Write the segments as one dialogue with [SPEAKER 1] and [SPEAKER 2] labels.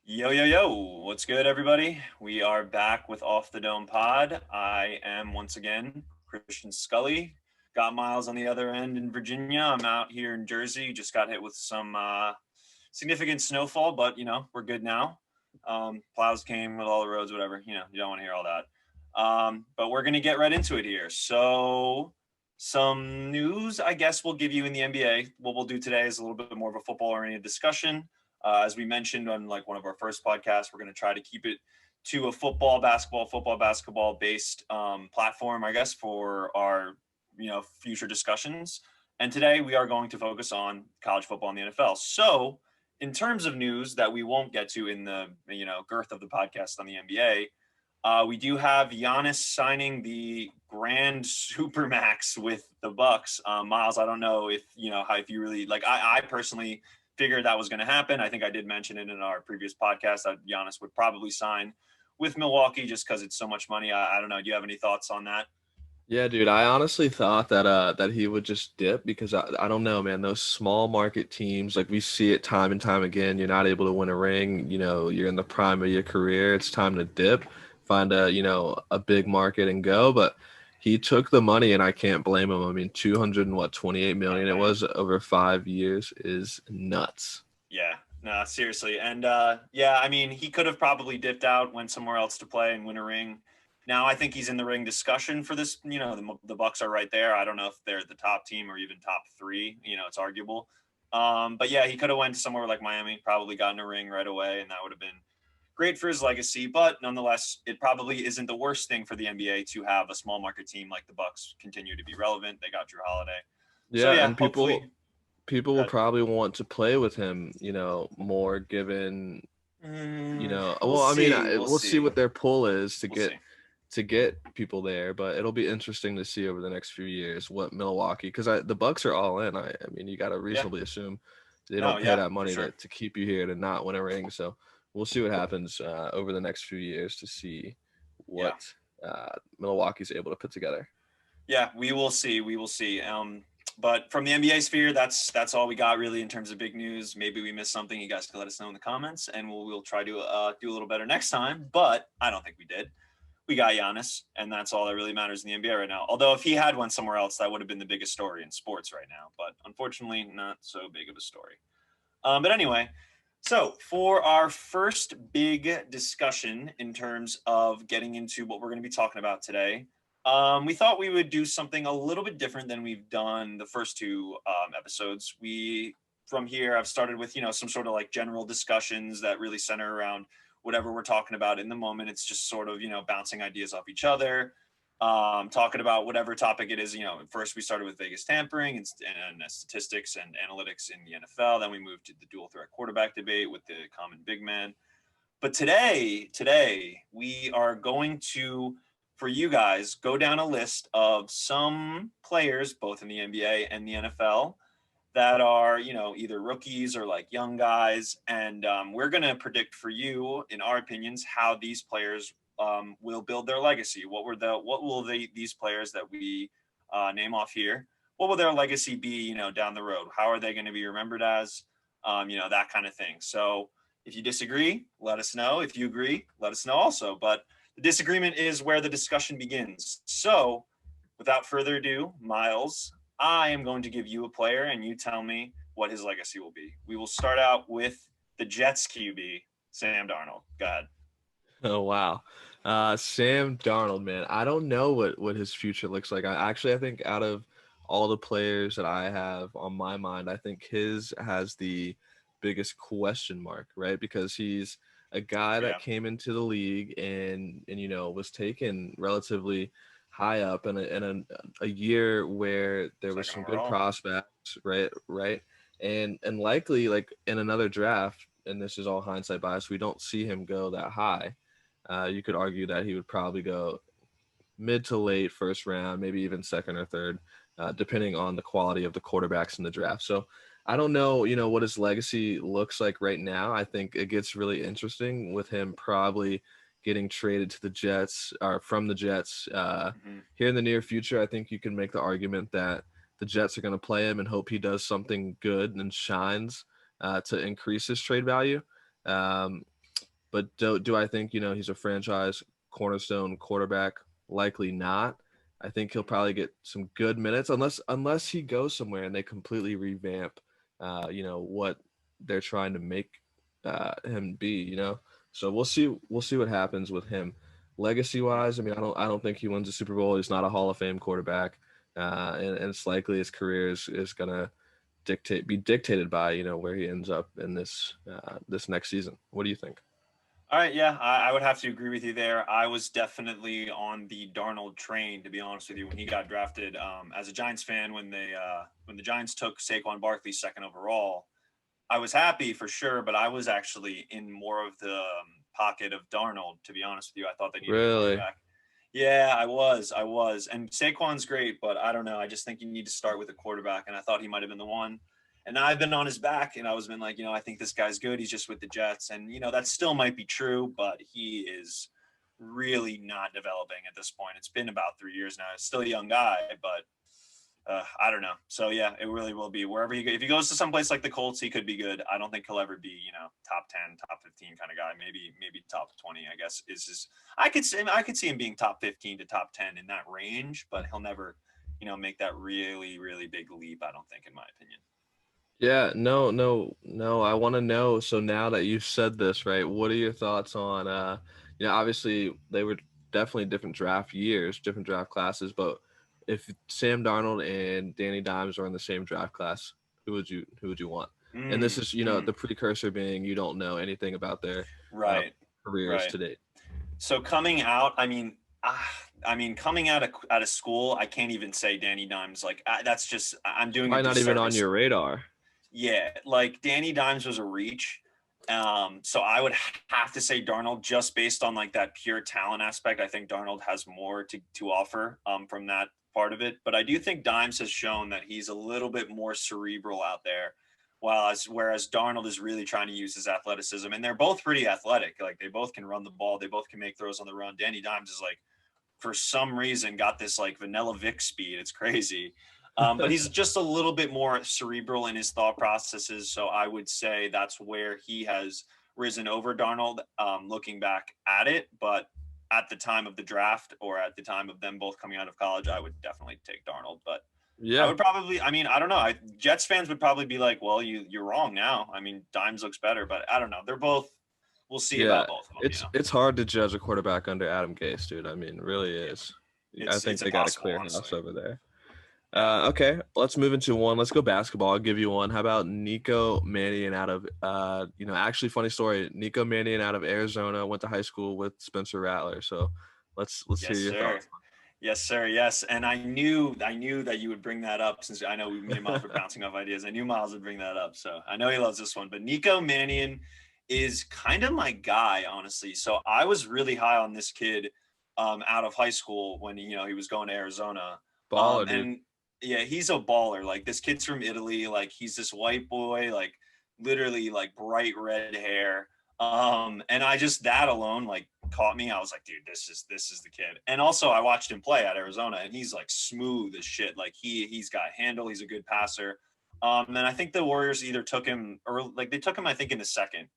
[SPEAKER 1] Yo, yo, yo. What's good, everybody? We are back with Off the Dome Pod. I am once again Christian Scully. Got Miles on the other end in Virginia. I'm out here in Jersey. Just got hit with some significant snowfall, but we're good now. Plows came with all the roads, whatever. You don't want to hear all that. But we're going to get right into it here. So, some news, I guess, we'll give you in the NBA. What we'll do today is a little bit more of a football oriented discussion. As we mentioned on like one of our first podcasts, we're going to try to keep it to a football, basketball based platform, I guess, for our future discussions. And today we are going to focus on college football and the NFL. So, in terms of news that we won't get to in the girth of the podcast on the NBA, we do have Giannis signing the grand supermax with the Bucks. Miles, I don't know if if you really like. I personally figured that was going to happen. I think I did mention it in our previous podcast that Giannis would probably sign with Milwaukee just because it's so much money. I don't know. Do you have any thoughts on that?
[SPEAKER 2] Yeah, dude, I honestly thought that he would just dip because I don't know, man, those small market teams, like we see it time and time again, you're not able to win a ring, you're in the prime of your career, it's time to dip, find a big market and go, but he took the money and I can't blame him. I mean, 28 million
[SPEAKER 1] Bang,
[SPEAKER 2] it
[SPEAKER 1] bang.
[SPEAKER 2] was over 5 years is nuts.
[SPEAKER 1] Yeah, no, seriously. And yeah, I mean, he could have probably dipped out, went somewhere else to play and win a ring. Now I think he's in the ring discussion for this. The Bucks are right there. I don't know if they're the top team or even top three. It's arguable. But yeah, he could have went to somewhere like Miami, probably gotten a ring right away, and that would have been great for his legacy. But nonetheless, it probably isn't the worst thing for the NBA to have a small market team like the Bucks continue to be relevant. They got Drew Holiday, so
[SPEAKER 2] Yeah,
[SPEAKER 1] yeah,
[SPEAKER 2] and people
[SPEAKER 1] hopefully.
[SPEAKER 2] people will
[SPEAKER 1] Good.
[SPEAKER 2] probably want to play with him, more given,
[SPEAKER 1] We'll
[SPEAKER 2] well, I mean,
[SPEAKER 1] see. We'll
[SPEAKER 2] we'll see
[SPEAKER 1] see.
[SPEAKER 2] what their pull is to
[SPEAKER 1] We'll
[SPEAKER 2] get
[SPEAKER 1] see.
[SPEAKER 2] people there, but it'll be interesting to see over the next few years what Milwaukee, because the Bucks are all in. I mean, you got to
[SPEAKER 1] Yeah.
[SPEAKER 2] reasonably assume they
[SPEAKER 1] No,
[SPEAKER 2] don't pay
[SPEAKER 1] yeah,
[SPEAKER 2] that
[SPEAKER 1] for
[SPEAKER 2] money
[SPEAKER 1] sure.
[SPEAKER 2] to keep you here to not win a ring. So we'll see what happens over the next few years to see
[SPEAKER 1] Yeah.
[SPEAKER 2] what Milwaukee's able to put together.
[SPEAKER 1] Yeah, we will see. We will see. But from the NBA sphere, that's all we got really in terms of big news. Maybe we missed something. You guys can let us know in the comments, and we'll try to do a little better next time. But I don't think we did. We got Giannis, and that's all that really matters in the NBA right now. Although if he had went somewhere else, that would have been the biggest story in sports right now. But unfortunately, not so big of a story. But anyway, so for our first big discussion in terms of getting into what we're going to be talking about today, we thought we would do something a little bit different than we've done the first two episodes. We from here have started with some sort of like general discussions that really center around whatever we're talking about in the moment. It's just sort of bouncing ideas off each other, talking about whatever topic it is. First we started with Vegas tampering and statistics and analytics in the NFL. Then we moved to the dual threat quarterback debate with the common big man. But today we are going to, for you guys, go down a list of some players, both in the NBA and the NFL, that are either rookies or like young guys, and we're going to predict for you, in our opinions, how these players will build their legacy. What will these players that we name off here? What will their legacy be? Down the road. How are they going to be remembered as? That kind of thing. So if you disagree, let us know. If you agree, let us know also. But the disagreement is where the discussion begins. So without further ado, Miles, I am going to give you a player and you tell me what his legacy will be. We will start out with the Jets QB, Sam Darnold. Go ahead.
[SPEAKER 2] Oh wow. Sam Darnold, man. I don't know what his future looks like. I think out of all the players that I have on my mind, I think his has the biggest question mark, right? Because he's a guy that
[SPEAKER 1] Yeah.
[SPEAKER 2] came into the league and was taken relatively high up in a year where there was
[SPEAKER 1] Second
[SPEAKER 2] some good
[SPEAKER 1] overall.
[SPEAKER 2] prospects, right? And likely like in another draft, and this is all hindsight bias, we don't see him go that high. You could argue that he would probably go mid to late first round, maybe even second or third, depending on the quality of the quarterbacks in the draft. So I don't know, what his legacy looks like right now. I think it gets really interesting with him probably getting traded to the Jets or from the Jets
[SPEAKER 1] Mm-hmm.
[SPEAKER 2] here in the near future. I think you can make the argument that the Jets are going to play him and hope he does something good and shines to increase his trade value. Um, But do I think, he's a franchise cornerstone quarterback? Likely not. I think he'll probably get some good minutes unless he goes somewhere and they completely revamp, what they're trying to make him be. So we'll see. We'll see what happens with him. Legacy wise, I mean, I don't think he wins a Super Bowl. He's not a Hall of Fame quarterback, and it's likely his career is gonna be dictated by where he ends up in this next season. What do you think?
[SPEAKER 1] All right, yeah, I would have to agree with you there. I was definitely on the Darnold train, to be honest with you, when he got drafted. As a Giants fan, when the Giants took Saquon Barkley second overall, I was happy for sure, but I was actually in more of the pocket of Darnold, to be honest with you. I thought they needed a
[SPEAKER 2] Really?
[SPEAKER 1] quarterback. Yeah, I was. And Saquon's great, but I don't know. I just think you need to start with a quarterback, and I thought he might have been the one. And I've been on his back, and I was been like, I think this guy's good. He's just with the Jets, and that still might be true, but he is really not developing at this point. It's been about 3 years now. He's still a young guy, but I don't know. So yeah, it really will be wherever he goes. If he goes to some place like the Colts, he could be good. I don't think he'll ever be, top 10, top 15 kind of guy. Maybe top 20, I guess is his. I could see him being top 15 to top 10 in that range, but he'll never, make that really, really big leap. I don't think, in my opinion.
[SPEAKER 2] Yeah, no, no, no. I want to know. So now that you've said this, right, what are your thoughts on, obviously they were definitely different draft years, different draft classes, but if Sam Darnold and Danny Dimes are in the same draft class, who would you want? And this is, the precursor being you don't know anything about their
[SPEAKER 1] Right,
[SPEAKER 2] careers
[SPEAKER 1] right.
[SPEAKER 2] to date.
[SPEAKER 1] So coming out, coming out of school, I can't even say Danny Dimes. Like that's just I'm doing a
[SPEAKER 2] Probably not even on
[SPEAKER 1] disservice.
[SPEAKER 2] your radar.
[SPEAKER 1] Yeah, like Danny Dimes was a reach. So I would have to say Darnold just based on like that pure talent aspect. I think Darnold has more to offer from that part of it. But I do think Dimes has shown that he's a little bit more cerebral out there. Whereas Darnold is really trying to use his athleticism, and they're both pretty athletic. Like they both can run the ball, they both can make throws on the run. Danny Dimes is like, for some reason, got this like vanilla Vic speed. It's crazy. But he's just a little bit more cerebral in his thought processes. So I would say that's where he has risen over Darnold, looking back at it. But at the time of the draft or at the time of them both coming out of college, I would definitely take Darnold. But I
[SPEAKER 2] Yeah.
[SPEAKER 1] would probably, I don't know. Jets fans would probably be like, well, you're wrong now. I mean, Dimes looks better, but I don't know. They're both, we'll see
[SPEAKER 2] Yeah,
[SPEAKER 1] about both of them,
[SPEAKER 2] it's hard to judge a quarterback under Adam Gase, dude. I mean, it really
[SPEAKER 1] Yeah.
[SPEAKER 2] is. I think
[SPEAKER 1] It's
[SPEAKER 2] they got a
[SPEAKER 1] impossible,
[SPEAKER 2] clear
[SPEAKER 1] honestly.
[SPEAKER 2] house over there.
[SPEAKER 1] Yeah.
[SPEAKER 2] Okay, let's move into one. Let's go basketball. I'll give you one. How about Nico Mannion out of actually funny story. Nico Mannion out of Arizona went to high school with Spencer Rattler. So let's hear
[SPEAKER 1] Yes,
[SPEAKER 2] your
[SPEAKER 1] sir.
[SPEAKER 2] thoughts.
[SPEAKER 1] Yes, sir. Yes, and I knew that you would bring that up since I know me and Miles were bouncing off ideas. I knew Miles would bring that up, so I know he loves this one. But Nico Mannion is kind of my guy, honestly. So I was really high on this kid out of high school when he was going to Arizona.
[SPEAKER 2] Baller, dude.
[SPEAKER 1] And yeah, he's a baller. Like this kid's from Italy. Like he's this white boy, like literally like bright red hair. And I just that alone like caught me. I was like, dude, this is the kid. And also I watched him play at Arizona and he's like smooth as shit. Like he's got handle, he's a good passer. And I think the Warriors either took him or like they took him, I think, in the second.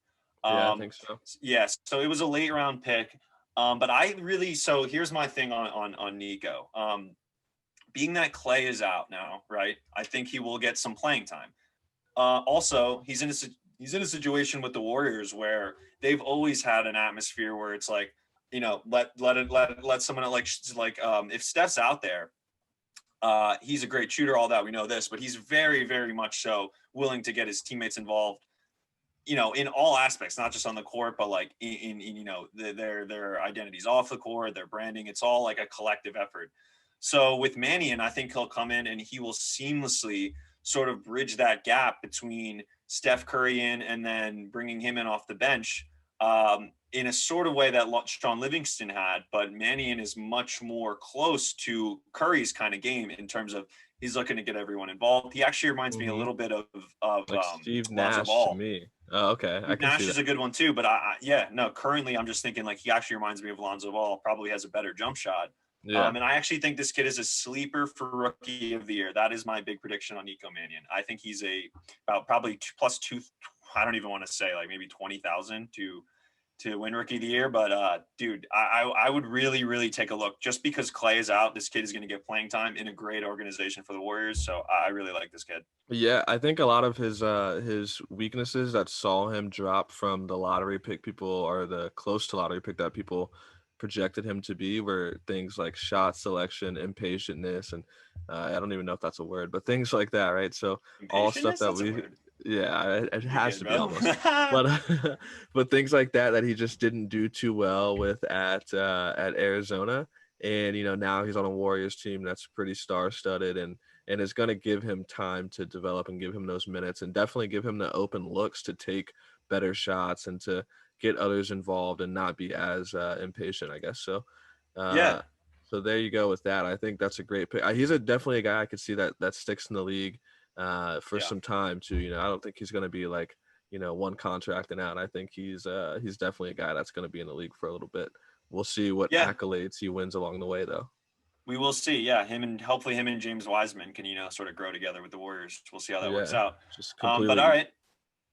[SPEAKER 2] Yeah, I
[SPEAKER 1] Um,
[SPEAKER 2] think so.
[SPEAKER 1] yes, so it was a late round pick. But I really so here's my thing on Nico. Being that Clay is out now, right? I think he will get some playing time. Also, he's in a situation with the Warriors where they've always had an atmosphere where it's like, let someone if Steph's out there, he's a great shooter, all that we know this, but he's very, very much so willing to get his teammates involved, in all aspects, not just on the court, but like in their identities off the court, their branding. It's all like a collective effort. So with Mannion, I think he'll come in and he will seamlessly sort of bridge that gap between Steph Curry and then bringing him in off the bench in a sort of way that Sean Livingston had. But Mannion is much more close to Curry's kind of game in terms of he's looking to get everyone involved. He actually reminds me a
[SPEAKER 2] Hmm.
[SPEAKER 1] little bit of
[SPEAKER 2] Like Steve
[SPEAKER 1] Lonzo
[SPEAKER 2] Nash to
[SPEAKER 1] Ball.
[SPEAKER 2] me. Oh, okay, I
[SPEAKER 1] Steve
[SPEAKER 2] can see
[SPEAKER 1] Nash
[SPEAKER 2] that.
[SPEAKER 1] is a good one too, but currently I'm just thinking like he actually reminds me of Lonzo Ball. Probably has a better jump shot.
[SPEAKER 2] Yeah.
[SPEAKER 1] And I actually think this kid is a sleeper for rookie of the year. That is my big prediction on Nico Mannion. I think he's about probably plus two. I don't even want to say like maybe 20,000 to to win Rookie of the Year. But dude, I would really, really take a look. Just because Clay is out, this kid is going to get playing time in a great organization for the Warriors. So I really like this kid.
[SPEAKER 2] Yeah, I think a lot of his weaknesses that saw him drop from the lottery pick people or the close to lottery pick that people projected him to be were things like shot selection, impatientness, and I don't even know if that's a word, but things like that, right? So all stuff
[SPEAKER 1] Impatientness?
[SPEAKER 2] that
[SPEAKER 1] That's a
[SPEAKER 2] we,
[SPEAKER 1] word.
[SPEAKER 2] yeah, it
[SPEAKER 1] You're
[SPEAKER 2] has
[SPEAKER 1] good,
[SPEAKER 2] to be
[SPEAKER 1] bro.
[SPEAKER 2] almost, but but things like that that he just didn't do too well with at Arizona, and now he's on a Warriors team that's pretty star-studded and is going to give him time to develop and give him those minutes and definitely give him the open looks to take better shots and to get others involved and not be as impatient, I guess. So,
[SPEAKER 1] Yeah.
[SPEAKER 2] so there you go with that. I think that's a great pick. He's definitely a guy I could see that sticks in the league for
[SPEAKER 1] Yeah.
[SPEAKER 2] some time too. I don't think he's going to be like one contract and out. I think he's definitely a guy that's going to be in the league for a little bit. We'll see what
[SPEAKER 1] Yeah.
[SPEAKER 2] accolades he wins along the way, though.
[SPEAKER 1] We will see. Yeah. Hopefully him and James Wiseman can, sort of grow together with the Warriors. We'll see how that works
[SPEAKER 2] Yeah,
[SPEAKER 1] out.
[SPEAKER 2] just
[SPEAKER 1] But all
[SPEAKER 2] completely.
[SPEAKER 1] right.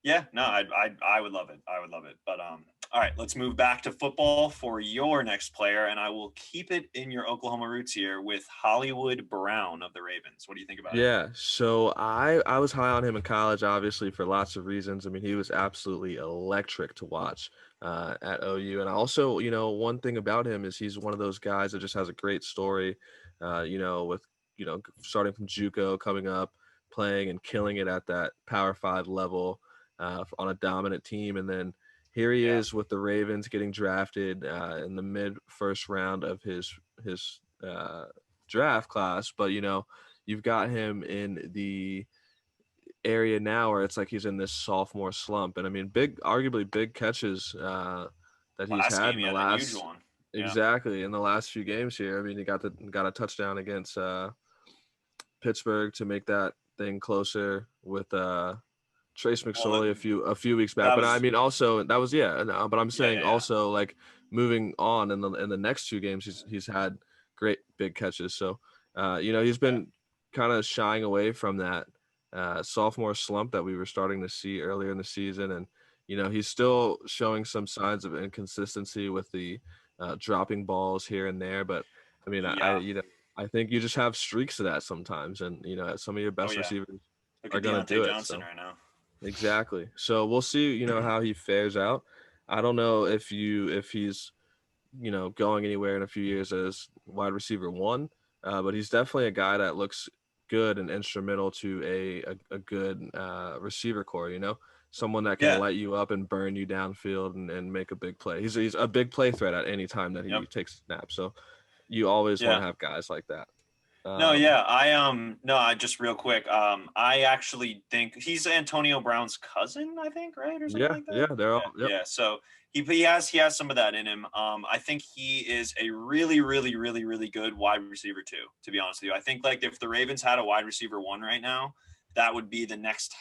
[SPEAKER 1] Yeah, no, I would love it. I would love it. But all right, let's move back to football for your next player, and I will keep it in your Oklahoma roots here with Hollywood Brown of the Ravens. What do you think about him?
[SPEAKER 2] Yeah, so I was high on him in college, obviously for lots of reasons. I mean, he was absolutely electric to watch at OU, and also, one thing about him is he's one of those guys that just has a great story. With starting from JUCO, coming up, playing and killing it at that Power Five level on a dominant team, and then here he
[SPEAKER 1] Yeah,
[SPEAKER 2] is with the Ravens getting drafted in the mid first round of his draft class, but you've got him in the area now where it's like he's in this sophomore slump. And I mean, arguably big catches that he's
[SPEAKER 1] last
[SPEAKER 2] had
[SPEAKER 1] game
[SPEAKER 2] in
[SPEAKER 1] he
[SPEAKER 2] the
[SPEAKER 1] had that huge
[SPEAKER 2] last,
[SPEAKER 1] one. Yeah,
[SPEAKER 2] exactly, in the last few games here. I mean, he got a touchdown against Pittsburgh to make that thing closer with Trace
[SPEAKER 1] well,
[SPEAKER 2] McSorley a few weeks back.
[SPEAKER 1] that
[SPEAKER 2] But I
[SPEAKER 1] was
[SPEAKER 2] mean, also that was yeah. But I'm
[SPEAKER 1] yeah,
[SPEAKER 2] saying
[SPEAKER 1] yeah, yeah,
[SPEAKER 2] also like moving on in the next two games, he's had great big catches. So he's
[SPEAKER 1] yeah,
[SPEAKER 2] been kind of shying away from that sophomore slump that we were starting to see earlier in the season, and he's still showing some signs of inconsistency with the dropping balls here and there. But I mean,
[SPEAKER 1] yeah.
[SPEAKER 2] I think you just have streaks of that sometimes, and some of your
[SPEAKER 1] Oh
[SPEAKER 2] best
[SPEAKER 1] yeah.
[SPEAKER 2] receivers
[SPEAKER 1] Look
[SPEAKER 2] are
[SPEAKER 1] at
[SPEAKER 2] gonna
[SPEAKER 1] Deontay
[SPEAKER 2] do it.
[SPEAKER 1] Johnson
[SPEAKER 2] So.
[SPEAKER 1] right now.
[SPEAKER 2] Exactly. So we'll see, how he fares out. I don't know if he's, going anywhere in a few years as wide receiver one, but he's definitely a guy that looks good and instrumental to a good receiver core, someone that can
[SPEAKER 1] Yeah.
[SPEAKER 2] light you up and burn you downfield and make a big play. He's a big play threat at any time that he
[SPEAKER 1] Yep.
[SPEAKER 2] takes a snap. So you always want
[SPEAKER 1] Yeah.
[SPEAKER 2] to have guys like that.
[SPEAKER 1] No,
[SPEAKER 2] Um,
[SPEAKER 1] yeah, I just real quick, I actually think he's Antonio Brown's cousin, I think, right, or something
[SPEAKER 2] yeah,
[SPEAKER 1] like
[SPEAKER 2] yeah,
[SPEAKER 1] that.
[SPEAKER 2] they're
[SPEAKER 1] Yeah,
[SPEAKER 2] all, yep.
[SPEAKER 1] yeah. So he has some of that in him. I think he is a really, really, really, really good wide receiver too. To be honest with you, I think like if the Ravens had a wide receiver one right now, that would be the next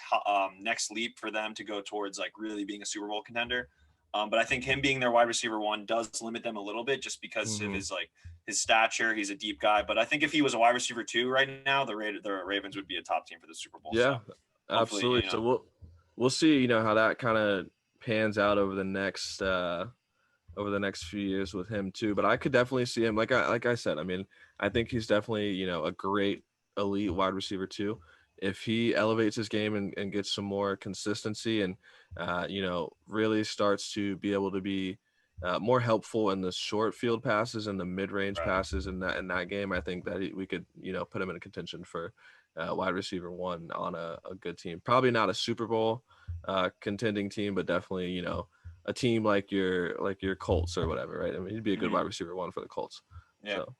[SPEAKER 1] leap for them to go towards like really being a Super Bowl contender. But I think him being their wide receiver one does limit them a little bit just because of
[SPEAKER 2] Mhm.
[SPEAKER 1] his stature. He's a deep guy, but I think if he was a wide receiver two right now, the Ravens would be a top team for the Super Bowl. So
[SPEAKER 2] Yeah,
[SPEAKER 1] hopefully,
[SPEAKER 2] absolutely. So we'll see, how that kind of pans out over the next few years with him too. But I could definitely see him like I said, I mean, I think he's definitely, a great elite wide receiver too. If he elevates his game and gets some more consistency and really starts to be able to be more helpful in the short field passes and the mid-range
[SPEAKER 1] right.
[SPEAKER 2] passes in that game, I think that we could put him in a contention for wide receiver one on a good team. Probably not a Super Bowl contending team, but definitely a team like your Colts or whatever, right? I mean, he'd be a good
[SPEAKER 1] Mm-hmm.
[SPEAKER 2] wide receiver one for the Colts.
[SPEAKER 1] Yeah.
[SPEAKER 2] So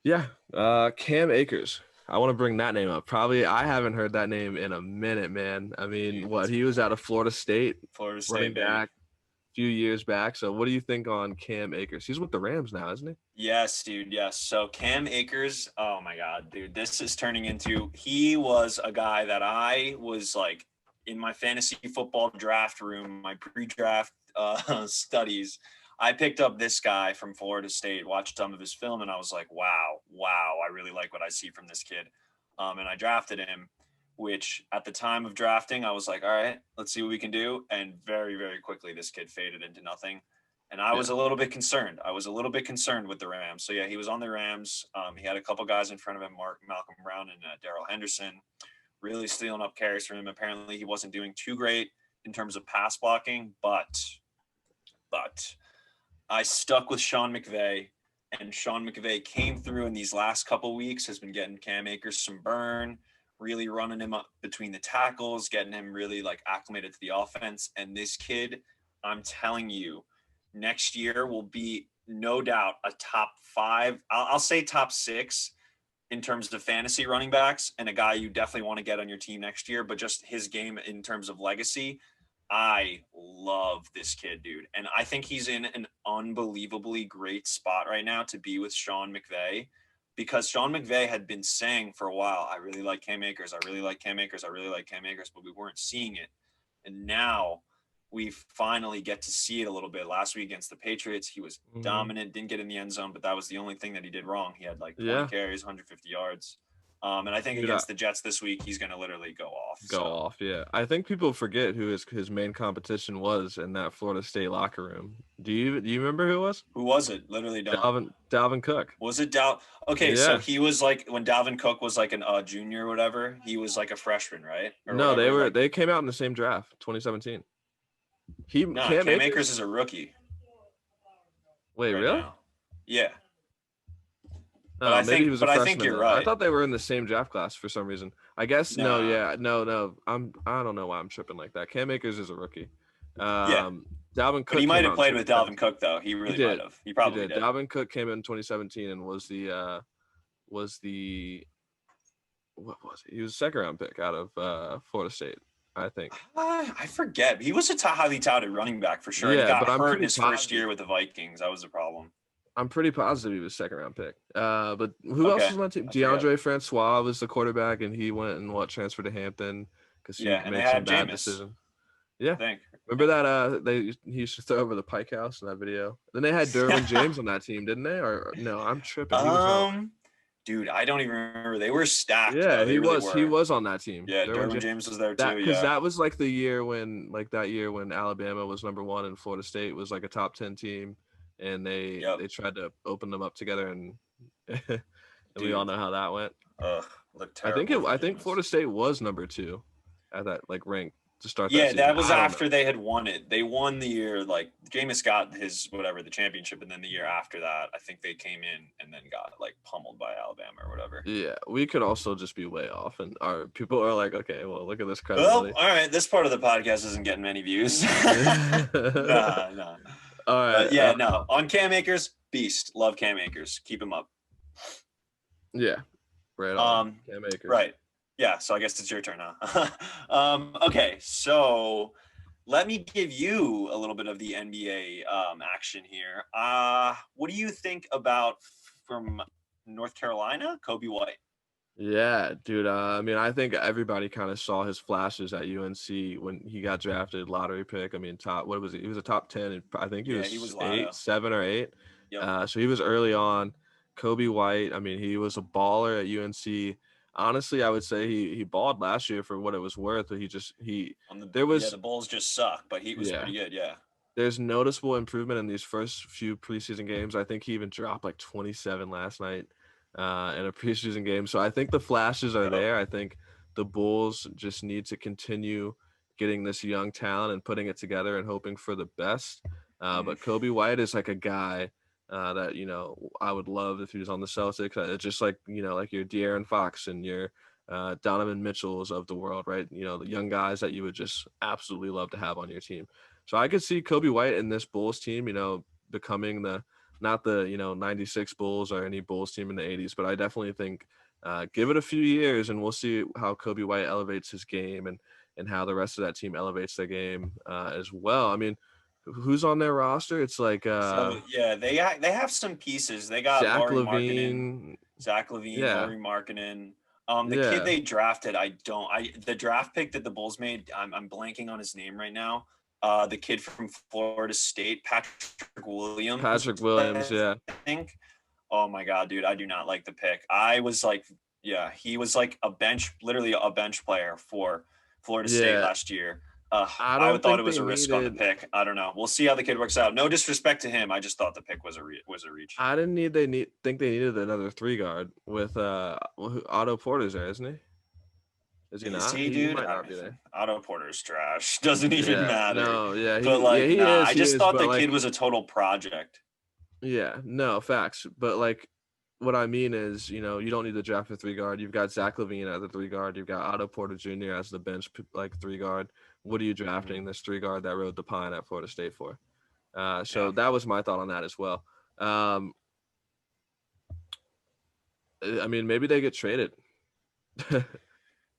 [SPEAKER 2] yeah, Cam Akers. I want to bring that name up. Probably I haven't heard that name in a minute, man. I mean,
[SPEAKER 1] Dude,
[SPEAKER 2] what he was out of Florida State,
[SPEAKER 1] Florida
[SPEAKER 2] running
[SPEAKER 1] State, baby.
[SPEAKER 2] back a few years back. So what do you think on Cam Akers? He's with the Rams now, isn't he?
[SPEAKER 1] Yes, dude. Yes. So Cam Akers, oh my God, dude, this is turning into. He was a guy that I was like in my fantasy football draft room, my pre-draft studies. I picked up this guy from Florida State, watched some of his film, and I was like, wow, I really like what I see from this kid. And I drafted him. which at the time of drafting, I was like, all right, let's see what we can do. And very, very quickly, this kid faded into nothing. And I was a little bit concerned. I was a little bit concerned with the Rams. So, yeah, he was on the Rams. He had a couple guys in front of him, Malcolm Brown and Darrell Henderson, really stealing up carries from him. Apparently, he wasn't doing too great in terms of pass blocking, but I stuck with Sean McVay, and Sean McVay came through in these last couple weeks, has been getting Cam Akers some burn, really running him up between the tackles, getting him really like acclimated to the offense. And this kid, I'm telling you, next year will be no doubt a top 5. I'll say top 6 in terms of fantasy running backs, and a guy you definitely want to get on your team next year. But just his game in terms of legacy, I love this kid, dude. And I think he's in an unbelievably great spot right now to be with Sean McVay, because Sean McVay had been saying for a while, I really like Cam Akers. I really like Cam Akers. I really like Cam Akers, but we weren't seeing it. And now we finally get to see it a little bit. Last week against the Patriots, he was dominant, didn't get in the end zone, but that was the only thing that he did wrong. He had like 20 carries, 150 yards. And I think against the Jets this week, he's going to literally go off.
[SPEAKER 2] Yeah. I think people forget who his main competition was in that Florida State locker room. Do you remember who it was?
[SPEAKER 1] Who was it? Literally don't.
[SPEAKER 2] Dalvin Cook.
[SPEAKER 1] Was it Okay, so he was like, when Dalvin Cook was like an junior or whatever, he was like a freshman, right?
[SPEAKER 2] No, they came out in the same draft, 2017. Cam
[SPEAKER 1] Akers is a rookie.
[SPEAKER 2] Wait, really?
[SPEAKER 1] Now. Yeah.
[SPEAKER 2] But maybe he was a freshman.
[SPEAKER 1] I think you're right.
[SPEAKER 2] I thought they were in the same draft class for some reason. I guess no. I don't know why I'm tripping like that. Cam Akers is a rookie. Dalvin Cook.
[SPEAKER 1] But he might have played with Dalvin Cook though. He really might have. He probably did.
[SPEAKER 2] Dalvin Cook came in 2017 and was the what was it? He was a second round pick out of Florida State, I think.
[SPEAKER 1] I forget. He was a highly touted running back for sure.
[SPEAKER 2] Yeah,
[SPEAKER 1] he got hurt in his first year with the Vikings. That was the problem.
[SPEAKER 2] I'm pretty positive he was second round pick. But who else was on the team? DeAndre Francois was the quarterback, and he went and transferred to Hampton because he made some bad decisions. Yeah, remember that? He used to throw over the Pike House in that video. Then they had Derwin James on that team, didn't they? Or no, I'm tripping.
[SPEAKER 1] Dude, I don't even remember. They were stacked.
[SPEAKER 2] Yeah, he was on that team.
[SPEAKER 1] Yeah, Derwin James was there too.
[SPEAKER 2] Because that was like the year when Alabama was number 1 and Florida State was like a top 10 team. And they tried to open them up together, and we all know how that went.
[SPEAKER 1] Looked terrible.
[SPEAKER 2] I think Florida State was number 2 at that rank to start.
[SPEAKER 1] Yeah, that was after they had won it. They won the year Jameis got his the championship, and then the year after that, I think they came in and then got pummeled by Alabama or whatever.
[SPEAKER 2] Yeah, we could also just be way off, and our people are like, okay, well, look at this credibility.
[SPEAKER 1] Well, all right, this part of the podcast isn't getting many views. No.
[SPEAKER 2] All right.
[SPEAKER 1] On Cam Akers, beast. Love Cam Akers. Keep him up.
[SPEAKER 2] Yeah. Right on. Cam Akers.
[SPEAKER 1] Right. Yeah. So I guess it's your turn now. Okay. So let me give you a little bit of the NBA action here. What do you think about from North Carolina, Kobe White?
[SPEAKER 2] Yeah, dude. I think everybody kind of saw his flashes at UNC when he got drafted, lottery pick. What was he? He was a top 10. I think he was 7 or 8. Yep. So he was early on. Kobe White. He was a baller at UNC. Honestly, I would say he balled last year for what it was worth. But the
[SPEAKER 1] Bulls just suck, but he was pretty good. Yeah.
[SPEAKER 2] There's noticeable improvement in these first few preseason games. I think he even dropped 27 last night. In a preseason game. So I think the flashes are there. I think the Bulls just need to continue getting this young talent and putting it together and hoping for the best. But Kobe White is a guy that, I would love if he was on the Celtics. It's just like your De'Aaron Fox and your Donovan Mitchells of the world, right? The young guys that you would just absolutely love to have on your team. So I could see Kobe White in this Bulls team, becoming not the 96 Bulls or any Bulls team in the 80s, but I definitely think give it a few years and we'll see how Kobe White elevates his game and how the rest of that team elevates their game as well. Who's on their roster? It's
[SPEAKER 1] they have some pieces. They got
[SPEAKER 2] Zach
[SPEAKER 1] LaVine, Lauri Markkanen. The kid they drafted, the draft pick that the Bulls made, I'm blanking on his name right now. The kid from Florida State, Patrick Williams,
[SPEAKER 2] yeah.
[SPEAKER 1] I think. Oh my God, dude, I do not like the pick. I was Yeah, he was like literally a bench player for Florida State
[SPEAKER 2] Yeah,
[SPEAKER 1] last year.
[SPEAKER 2] I
[SPEAKER 1] I
[SPEAKER 2] don't
[SPEAKER 1] thought it
[SPEAKER 2] think
[SPEAKER 1] was
[SPEAKER 2] they
[SPEAKER 1] a risk on the
[SPEAKER 2] needed.
[SPEAKER 1] pick. I don't know. We'll see how the kid works out. No disrespect to him. I just thought the pick was a reach.
[SPEAKER 2] I didn't need. They need think they needed another three guard with Otto Porter's there, isn't he? Is he
[SPEAKER 1] Is
[SPEAKER 2] not?
[SPEAKER 1] he,
[SPEAKER 2] He
[SPEAKER 1] dude?
[SPEAKER 2] might not be there.
[SPEAKER 1] Otto Porter's trash. Doesn't even
[SPEAKER 2] Yeah,
[SPEAKER 1] matter.
[SPEAKER 2] no, yeah,
[SPEAKER 1] But
[SPEAKER 2] yeah,
[SPEAKER 1] like,
[SPEAKER 2] he
[SPEAKER 1] nah.
[SPEAKER 2] is,
[SPEAKER 1] I just thought
[SPEAKER 2] but
[SPEAKER 1] the kid
[SPEAKER 2] like,
[SPEAKER 1] was a total project.
[SPEAKER 2] yeah, no facts. But like, what I mean is, you don't need to draft a three guard. You've got Zach Levine at the three guard. You've got Otto Porter Jr. as the bench like three guard. What are you
[SPEAKER 1] Mhm.
[SPEAKER 2] drafting this three guard that rode the pine at Florida State for?
[SPEAKER 1] Yeah.
[SPEAKER 2] So that was my thought on that as well. Um, I mean, maybe they get traded.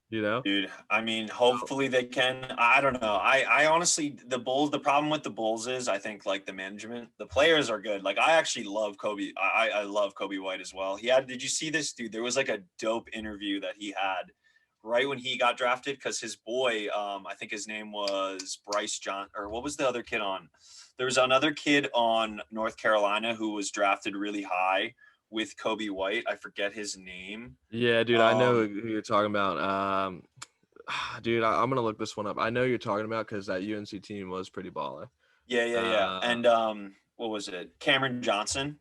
[SPEAKER 2] you know?
[SPEAKER 1] Dude, I mean, hopefully they can. I don't know. I honestly, the problem with the Bulls is I think like the management, the players are good. Like I actually love Kobe. I love Kobe White as well. Did you see this, dude? There was like a dope interview that he had right when he got drafted because his boy, I think his name was Bryce John, or what was the other kid on? There was another kid on North Carolina who was drafted really high with Kobe White. I forget his name.
[SPEAKER 2] Yeah, dude, I know
[SPEAKER 1] Um,
[SPEAKER 2] who you're talking about. Dude, I'm gonna look this one up. I know you're talking about because that UNC team was pretty baller.
[SPEAKER 1] Yeah.
[SPEAKER 2] Uh,
[SPEAKER 1] And what was it? Cameron Johnson.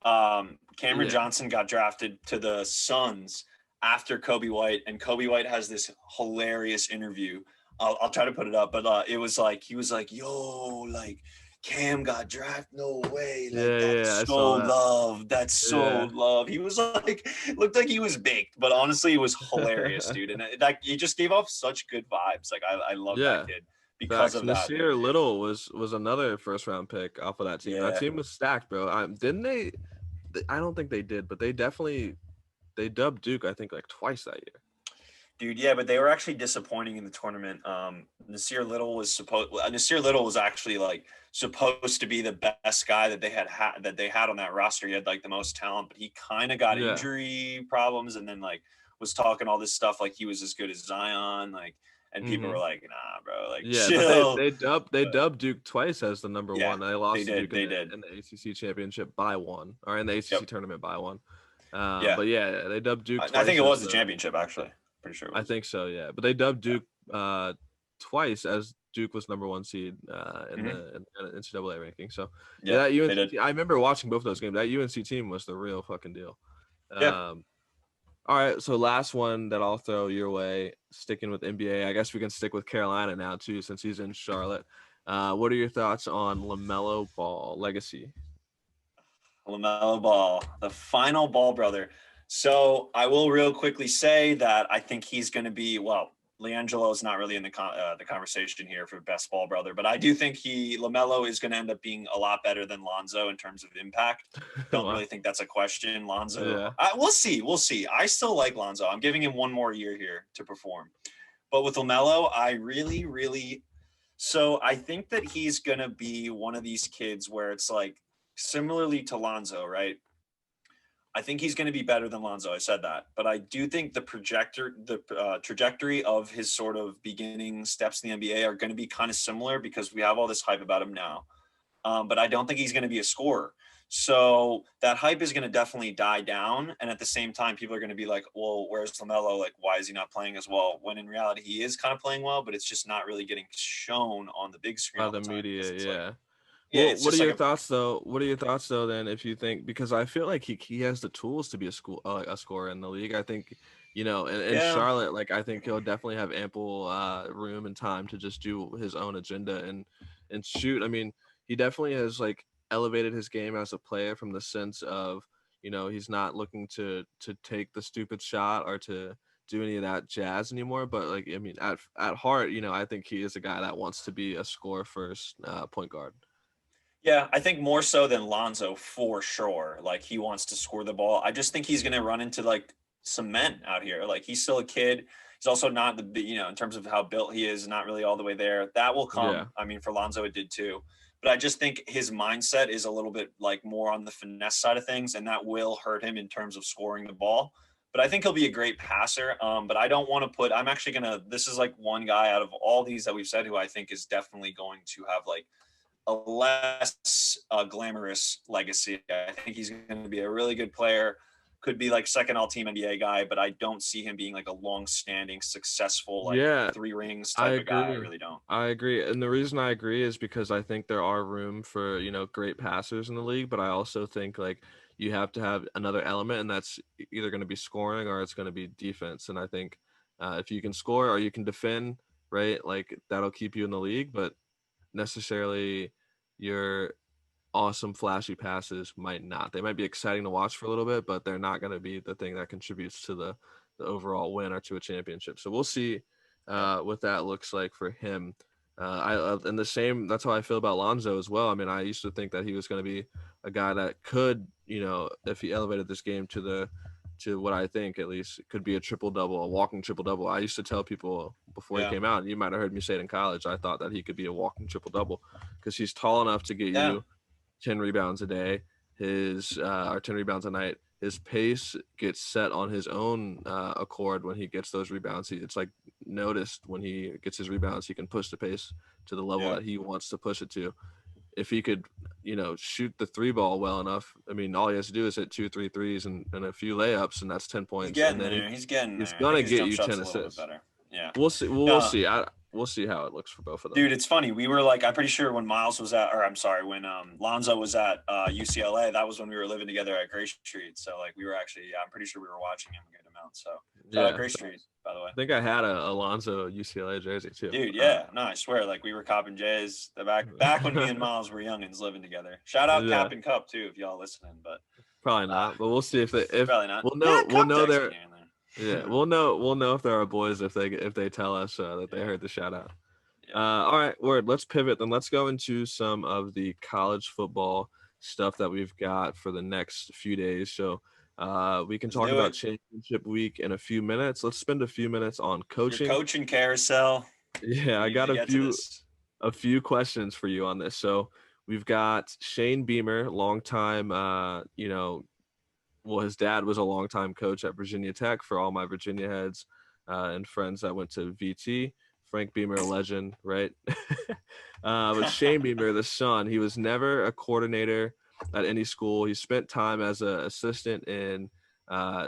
[SPEAKER 1] Cameron
[SPEAKER 2] yeah,
[SPEAKER 1] Johnson got drafted to the Suns after Kobe White, and Kobe White has this hilarious interview. I'll try to put it up, but it was like he was like, "Yo, like Cam got drafted. No way. Like
[SPEAKER 2] yeah,
[SPEAKER 1] that's
[SPEAKER 2] I
[SPEAKER 1] so
[SPEAKER 2] saw that.
[SPEAKER 1] love. That's so
[SPEAKER 2] Yeah,
[SPEAKER 1] love." He was like, looked like he was baked, but honestly, it was hilarious, dude. And that he just gave off such good vibes. Like I love that
[SPEAKER 2] yeah.
[SPEAKER 1] kid because
[SPEAKER 2] Facts.
[SPEAKER 1] of that
[SPEAKER 2] Nasir
[SPEAKER 1] interview.
[SPEAKER 2] Little was another first round pick off of that team. That
[SPEAKER 1] Yeah.
[SPEAKER 2] team was stacked, bro. Didn't they? I don't think they did, but they dubbed Duke. I think like twice that year.
[SPEAKER 1] Dude, yeah, but they were actually disappointing in the tournament. Nasir Little was actually like supposed to be the best guy that they had on that roster. He had like the most talent, but he kind of got
[SPEAKER 2] Yeah,
[SPEAKER 1] injury problems, and then like was talking all this stuff like he was as good as Zion, like, and people
[SPEAKER 2] hmm
[SPEAKER 1] were like, "Nah, bro, like
[SPEAKER 2] yeah. But they
[SPEAKER 1] chill."
[SPEAKER 2] they dubbed they
[SPEAKER 1] But
[SPEAKER 2] dubbed Duke twice as the number
[SPEAKER 1] yeah,
[SPEAKER 2] one. They
[SPEAKER 1] they
[SPEAKER 2] lost to
[SPEAKER 1] did,
[SPEAKER 2] Duke
[SPEAKER 1] they did.
[SPEAKER 2] in the ACC championship by one, or in the ACC
[SPEAKER 1] Yep,
[SPEAKER 2] tournament by one.
[SPEAKER 1] yeah.
[SPEAKER 2] But yeah, they dubbed Duke
[SPEAKER 1] I think
[SPEAKER 2] twice
[SPEAKER 1] it
[SPEAKER 2] as
[SPEAKER 1] was the
[SPEAKER 2] the.
[SPEAKER 1] championship actually. Pretty sure it
[SPEAKER 2] I
[SPEAKER 1] was.
[SPEAKER 2] think so, yeah. But they dubbed
[SPEAKER 1] Yeah.
[SPEAKER 2] Duke twice as Duke was number one seed
[SPEAKER 1] Hmm.
[SPEAKER 2] in the NCAA ranking. So yeah,
[SPEAKER 1] Yeah,
[SPEAKER 2] that
[SPEAKER 1] they
[SPEAKER 2] UNC
[SPEAKER 1] did.
[SPEAKER 2] team, I remember watching both those games. That UNC team was the real fucking deal.
[SPEAKER 1] Yeah.
[SPEAKER 2] Um, all right, so last one that I'll throw your way, sticking with NBA. I guess we can stick with Carolina now too, since he's in Charlotte. What are your thoughts on Lamelo Ball legacy?
[SPEAKER 1] Lamelo Ball, the final Ball brother. So I will real quickly say that I think he's going to be Leangelo is not really in the conversation here for best Ball brother, but I do think Lamelo is going to end up being a lot better than Lonzo in terms of impact. Don't
[SPEAKER 2] Wow.
[SPEAKER 1] really think that's a question. Lonzo,
[SPEAKER 2] Yeah.
[SPEAKER 1] we'll see, we'll see. I still like Lonzo. I'm giving him one more year here to perform, but with Lamelo, I really, really so I think that he's gonna be one of these kids where it's like similarly to Lonzo, right? I think he's going to be better than Lonzo. I said that, but I do think the trajectory of his sort of beginning steps in the NBA are going to be kind of similar because we have all this hype about him now. But I don't think he's going to be a scorer. So that hype is going to definitely die down. And at the same time, people are going to be like, well, where's LaMelo? Like, why is he not playing as well? When in reality, he is kind of playing well, but it's just not really getting shown on the big screen
[SPEAKER 2] By
[SPEAKER 1] all the
[SPEAKER 2] the
[SPEAKER 1] time because
[SPEAKER 2] media,
[SPEAKER 1] it's like,
[SPEAKER 2] yeah.
[SPEAKER 1] yeah,
[SPEAKER 2] Well,
[SPEAKER 1] it's
[SPEAKER 2] what are
[SPEAKER 1] just like
[SPEAKER 2] your
[SPEAKER 1] a,
[SPEAKER 2] thoughts though? What are your thoughts though? Then, if you think, because I feel like he has the tools to be a scorer in the league. I think, in
[SPEAKER 1] yeah,
[SPEAKER 2] Charlotte, like I think he'll definitely have ample room and time to just do his own agenda and shoot. I mean, he definitely has like elevated his game as a player from the sense of he's not looking to take the stupid shot or to do any of that jazz anymore. But like I mean, at heart, I think he is a guy that wants to be a score first point guard.
[SPEAKER 1] Yeah, I think more so than Lonzo for sure. Like he wants to score the ball. I just think he's going to run into like some men out here. Like he's still a kid. He's also not in terms of how built he is, not really all the way there. That will
[SPEAKER 2] Yeah.
[SPEAKER 1] come. I mean, for Lonzo, it did too. But I just think his mindset is a little bit like more on the finesse side of things, and that will hurt him in terms of scoring the ball. But I think he'll be a great passer. But I don't want to I'm actually going to, this is like one guy out of all these that we've said who I think is definitely going to have like a less glamorous legacy. I think he's going to be a really good player. could be like second all team NBA guy, but I don't see him being like a long standing, successful, like
[SPEAKER 2] Yeah,
[SPEAKER 1] 3 rings
[SPEAKER 2] I
[SPEAKER 1] type of guy. I
[SPEAKER 2] agree.
[SPEAKER 1] really don't.
[SPEAKER 2] I agree. And the reason I agree is because I think there are room for, great passers in the league, but I also think like you have to have another element, and that's either going to be scoring or it's going to be defense. And I think if you can score or you can defend, right, like that'll keep you in the league, but necessarily your awesome flashy passes might not. They might be exciting to watch for a little bit, but they're not going to be the thing that contributes to the overall win or to a championship. So we'll see
[SPEAKER 1] Yeah.
[SPEAKER 2] what that looks like for him. And the same. That's how I feel about Lonzo as well. I mean, I used to think that he was going to be a guy that could, if he elevated this game to what I think at least could be a triple double, a walking triple double. I used to tell people before he
[SPEAKER 1] Yeah.
[SPEAKER 2] came out, and you might have heard me say it in college, I thought that he could be a walking triple double because he's tall enough to get
[SPEAKER 1] Yeah.
[SPEAKER 2] you 10 rebounds a day, or 10 rebounds a night. His pace gets set on his own accord when he gets those rebounds. It's like noticed when he gets his rebounds, he can push the pace to the level
[SPEAKER 1] Yeah.
[SPEAKER 2] that he wants to push it to. If he could, shoot the three ball well enough, I mean, all he has to do is hit 2 3 threes and a few layups, and that's 10
[SPEAKER 1] He's
[SPEAKER 2] points. And
[SPEAKER 1] getting
[SPEAKER 2] then
[SPEAKER 1] there. He's getting
[SPEAKER 2] he's
[SPEAKER 1] there. I think
[SPEAKER 2] gonna
[SPEAKER 1] his
[SPEAKER 2] get
[SPEAKER 1] jump
[SPEAKER 2] you
[SPEAKER 1] shot's
[SPEAKER 2] 10
[SPEAKER 1] a little bit
[SPEAKER 2] assists.
[SPEAKER 1] better. Yeah.
[SPEAKER 2] We'll see. We'll see. We'll see how it looks for both of them.
[SPEAKER 1] Dude, it's funny. We were like, I'm pretty sure when Miles was at, or I'm sorry, when Lonzo was at UCLA, that was when we were living together at Gray Street. So like we were actually, yeah, I'm pretty sure we were watching him a good amount. So shout out
[SPEAKER 2] Yeah,
[SPEAKER 1] Gray Street, by the way.
[SPEAKER 2] I think I had a Alonzo UCLA jersey too.
[SPEAKER 1] Dude, yeah, no, I swear, like we were copping J's the back when me and Miles were youngins living together. Shout out
[SPEAKER 2] Yeah,
[SPEAKER 1] Cap and Cup too, if y'all listening, but
[SPEAKER 2] probably not, but we'll see if
[SPEAKER 1] probably not.
[SPEAKER 2] we'll
[SPEAKER 1] Yeah,
[SPEAKER 2] know
[SPEAKER 1] Cup text me
[SPEAKER 2] they're
[SPEAKER 1] here and there.
[SPEAKER 2] yeah we'll know if there are boys if they tell us that they
[SPEAKER 1] Yeah.
[SPEAKER 2] heard the shout out.
[SPEAKER 1] Yeah.
[SPEAKER 2] All right, word. Let's pivot then. Let's go into some of the college football stuff that we've got for the next few days. So we can
[SPEAKER 1] Let's
[SPEAKER 2] talk
[SPEAKER 1] do
[SPEAKER 2] about
[SPEAKER 1] it.
[SPEAKER 2] championship week in a few minutes. Let's spend a few minutes on
[SPEAKER 1] Your
[SPEAKER 2] coaching.
[SPEAKER 1] coaching carousel.
[SPEAKER 2] Yeah,
[SPEAKER 1] We
[SPEAKER 2] I got
[SPEAKER 1] usually get to this.
[SPEAKER 2] a few questions for you on this. So we've got Shane Beamer, longtime, well, his dad was a longtime coach at Virginia Tech for all my Virginia heads and friends that went to VT. Frank Beamer, a legend, right? But Shane Beamer, the son, he was never a coordinator at any school. He spent time as an assistant in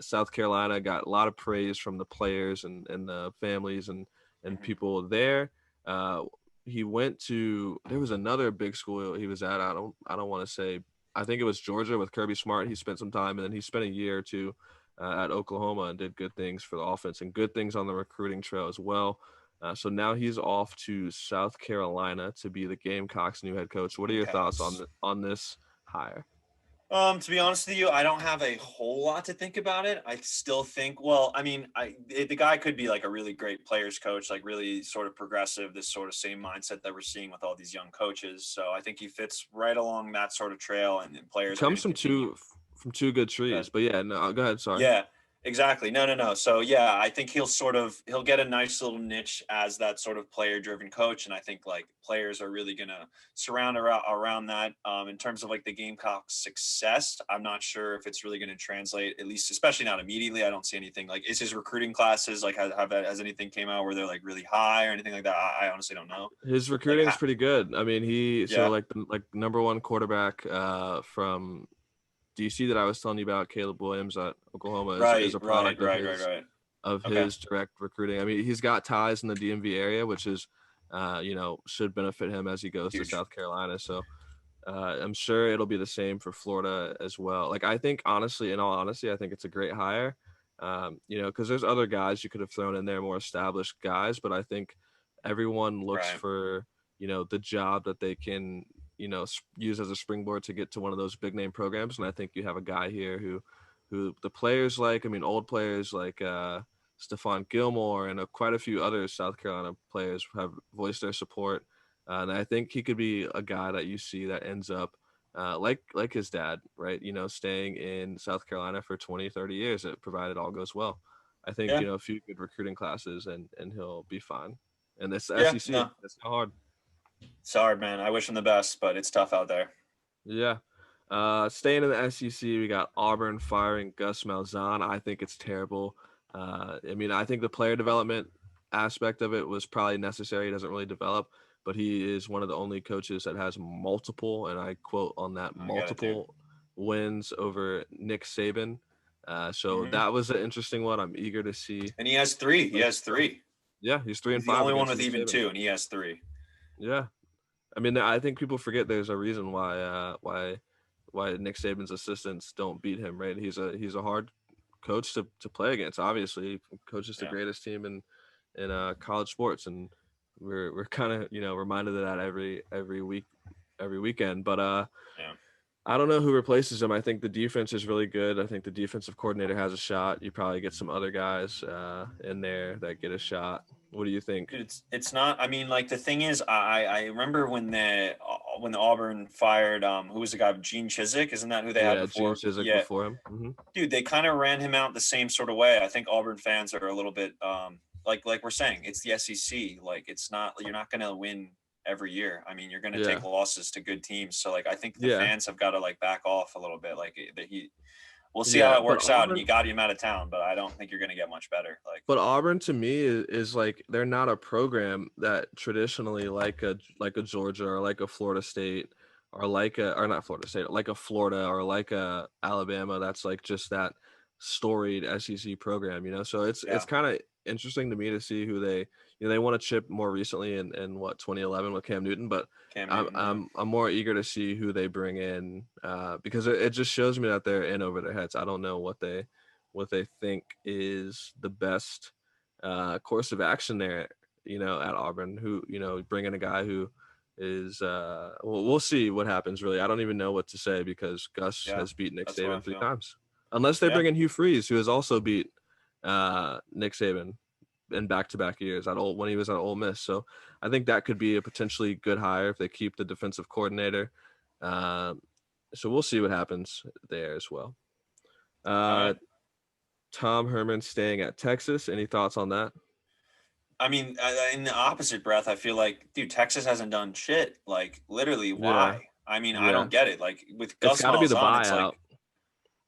[SPEAKER 2] South Carolina, got a lot of praise from the players and the families and people there. Uh, he went to, there was another big school he was at. I don't want to say, I think it was Georgia with Kirby Smart. He spent some time, and then he spent a year or two at Oklahoma and did good things for the offense and good things on the recruiting trail as well. So now he's off to South Carolina to be the Gamecocks' new head coach. What are your thoughts on this hire?
[SPEAKER 1] To be honest with you, I don't have a whole lot to think about it. I still think, well, I mean, the guy could be like a really great players coach, like really sort of progressive, this sort of same mindset that we're seeing with all these young coaches. So I think he fits right along that sort of trail, and players
[SPEAKER 2] Comes from two good trees, but yeah, no, go ahead. Sorry.
[SPEAKER 1] Yeah, exactly. No. So yeah, I think he'll get a nice little niche as that sort of player driven coach. And I think like players are really going to surround around that. In terms of like the Gamecocks success, I'm not sure if it's really going to translate, at least, especially not immediately. I don't see anything like, is his recruiting classes, like has anything came out where they're like really high or anything like that? I honestly don't know.
[SPEAKER 2] His recruiting is
[SPEAKER 1] Like,
[SPEAKER 2] pretty good. I mean,
[SPEAKER 1] yeah.
[SPEAKER 2] like number one quarterback from DC that I was telling you about, Caleb Williams at Oklahoma, is a product of
[SPEAKER 1] Okay.
[SPEAKER 2] his direct recruiting. I mean, he's got ties in the DMV area, which is, should benefit him as he goes
[SPEAKER 1] Huge.
[SPEAKER 2] to South Carolina. So I'm sure it'll be the same for Florida as well. Like, I think, honestly, in all honesty, I think it's a great hire. Because there's other guys you could have thrown in there, more established guys, but I think everyone looks for, the job that they can, use as a springboard to get to one of those big name programs. And I think you have a guy here who the players like, I mean, old players like Stephon Gilmore and quite a few other South Carolina players have voiced their support. And I think he could be a guy that you see that ends up like his dad, right? Staying in South Carolina for 20, 30 years, provided all goes well. I think, a few good recruiting classes and he'll be fine. And this SEC,
[SPEAKER 1] No.
[SPEAKER 2] it's not hard.
[SPEAKER 1] It's hard, man. I wish him the best, but it's tough out there.
[SPEAKER 2] Yeah. Staying in the SEC, we got Auburn firing Gus Malzahn. I think it's terrible. I mean, I think the player development aspect of it was probably necessary. He doesn't really develop, but he is one of the only coaches that has multiple, and I quote on that, multiple wins over Nick Saban. So
[SPEAKER 1] Mhm.
[SPEAKER 2] that was an interesting one. I'm eager to see.
[SPEAKER 1] And he has three. He has three.
[SPEAKER 2] Yeah, he's three and
[SPEAKER 1] He's the
[SPEAKER 2] five
[SPEAKER 1] only one
[SPEAKER 2] against
[SPEAKER 1] with
[SPEAKER 2] Nick
[SPEAKER 1] even
[SPEAKER 2] Saban.
[SPEAKER 1] two, and he has three.
[SPEAKER 2] Yeah, I mean, I think people forget there's a reason why Nick Saban's assistants don't beat him. Right? He's a hard coach to play against. Obviously, he coaches the
[SPEAKER 1] Yeah.
[SPEAKER 2] greatest team in college sports, and we're kind of reminded of that every week, every weekend. But
[SPEAKER 1] Yeah.
[SPEAKER 2] I don't know who replaces him. I think the defense is really good. I think the defensive coordinator has a shot. You probably get some other guys in there that get a shot. What do you think?
[SPEAKER 1] Dude, it's not. I mean, like the thing is, I remember when the Auburn fired who was the guy, Gene Chizik? Isn't that who they had
[SPEAKER 2] Yeah, Gene
[SPEAKER 1] before?
[SPEAKER 2] Chizik
[SPEAKER 1] Yeah,
[SPEAKER 2] before him.
[SPEAKER 1] dude, they kind of ran him out the same sort of way. I think Auburn fans are a little bit like we're saying, it's the SEC. Like it's not, you're not gonna win every year. I mean, you're gonna
[SPEAKER 2] Yeah,
[SPEAKER 1] take losses to good teams. So like I think the
[SPEAKER 2] yeah,
[SPEAKER 1] fans have got to like back off a little bit. Like that he, we'll see how
[SPEAKER 2] yeah.
[SPEAKER 1] it works out. And you got him out of town, but I don't think you're gonna get much better. Like
[SPEAKER 2] But Auburn to me is like they're not a program that traditionally like a Georgia or like a Florida State or like a or not Florida State like a Florida or like a Alabama that's like just that storied SEC program, So it's
[SPEAKER 1] yeah,
[SPEAKER 2] kind of interesting to me to see who they won a chip more recently in what 2011 with Cam Newton, but
[SPEAKER 1] Cam
[SPEAKER 2] I'm
[SPEAKER 1] Newton. Yeah,
[SPEAKER 2] I'm I'm more eager to see who they bring in because it just shows me that they're in over their heads. I don't know what they think is the best course of action there, at Auburn. Who, bring in a guy who is, we'll see what happens. Really, I don't even know what to say because Gus
[SPEAKER 1] yeah,
[SPEAKER 2] has beat Nick
[SPEAKER 1] that's how I
[SPEAKER 2] Saban three
[SPEAKER 1] feel.
[SPEAKER 2] times, unless they
[SPEAKER 1] Yeah.
[SPEAKER 2] bring in Hugh Freeze, who has also beat Nick Saban in back-to-back years when he was at Ole Miss. So I think that could be a potentially good hire if they keep the defensive coordinator. Um, so we'll see what happens there as well.
[SPEAKER 1] All
[SPEAKER 2] Uh,
[SPEAKER 1] right.
[SPEAKER 2] Tom Herman staying at Texas. Any thoughts on that?
[SPEAKER 1] I mean, in the opposite breath, I feel like, dude, Texas hasn't done shit. Like, literally,
[SPEAKER 2] Yeah,
[SPEAKER 1] why? I mean, I
[SPEAKER 2] yeah.
[SPEAKER 1] don't get it. Like with
[SPEAKER 2] It's
[SPEAKER 1] Gus
[SPEAKER 2] got to be the
[SPEAKER 1] Malzahn, it's
[SPEAKER 2] buyout.
[SPEAKER 1] like,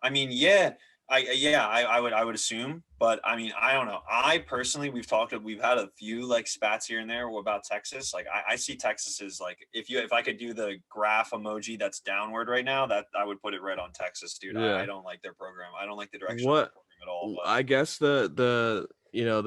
[SPEAKER 1] I mean, yeah, I would assume, but I mean, I don't know. I personally, we've had a few like spats here and there about Texas. Like, I see Texas as like, if I could do the graph emoji that's downward right now, that I would put it right on Texas, dude. I
[SPEAKER 2] Yeah.
[SPEAKER 1] don't like their program. I don't like the direction of their
[SPEAKER 2] What
[SPEAKER 1] program at all. But
[SPEAKER 2] I guess the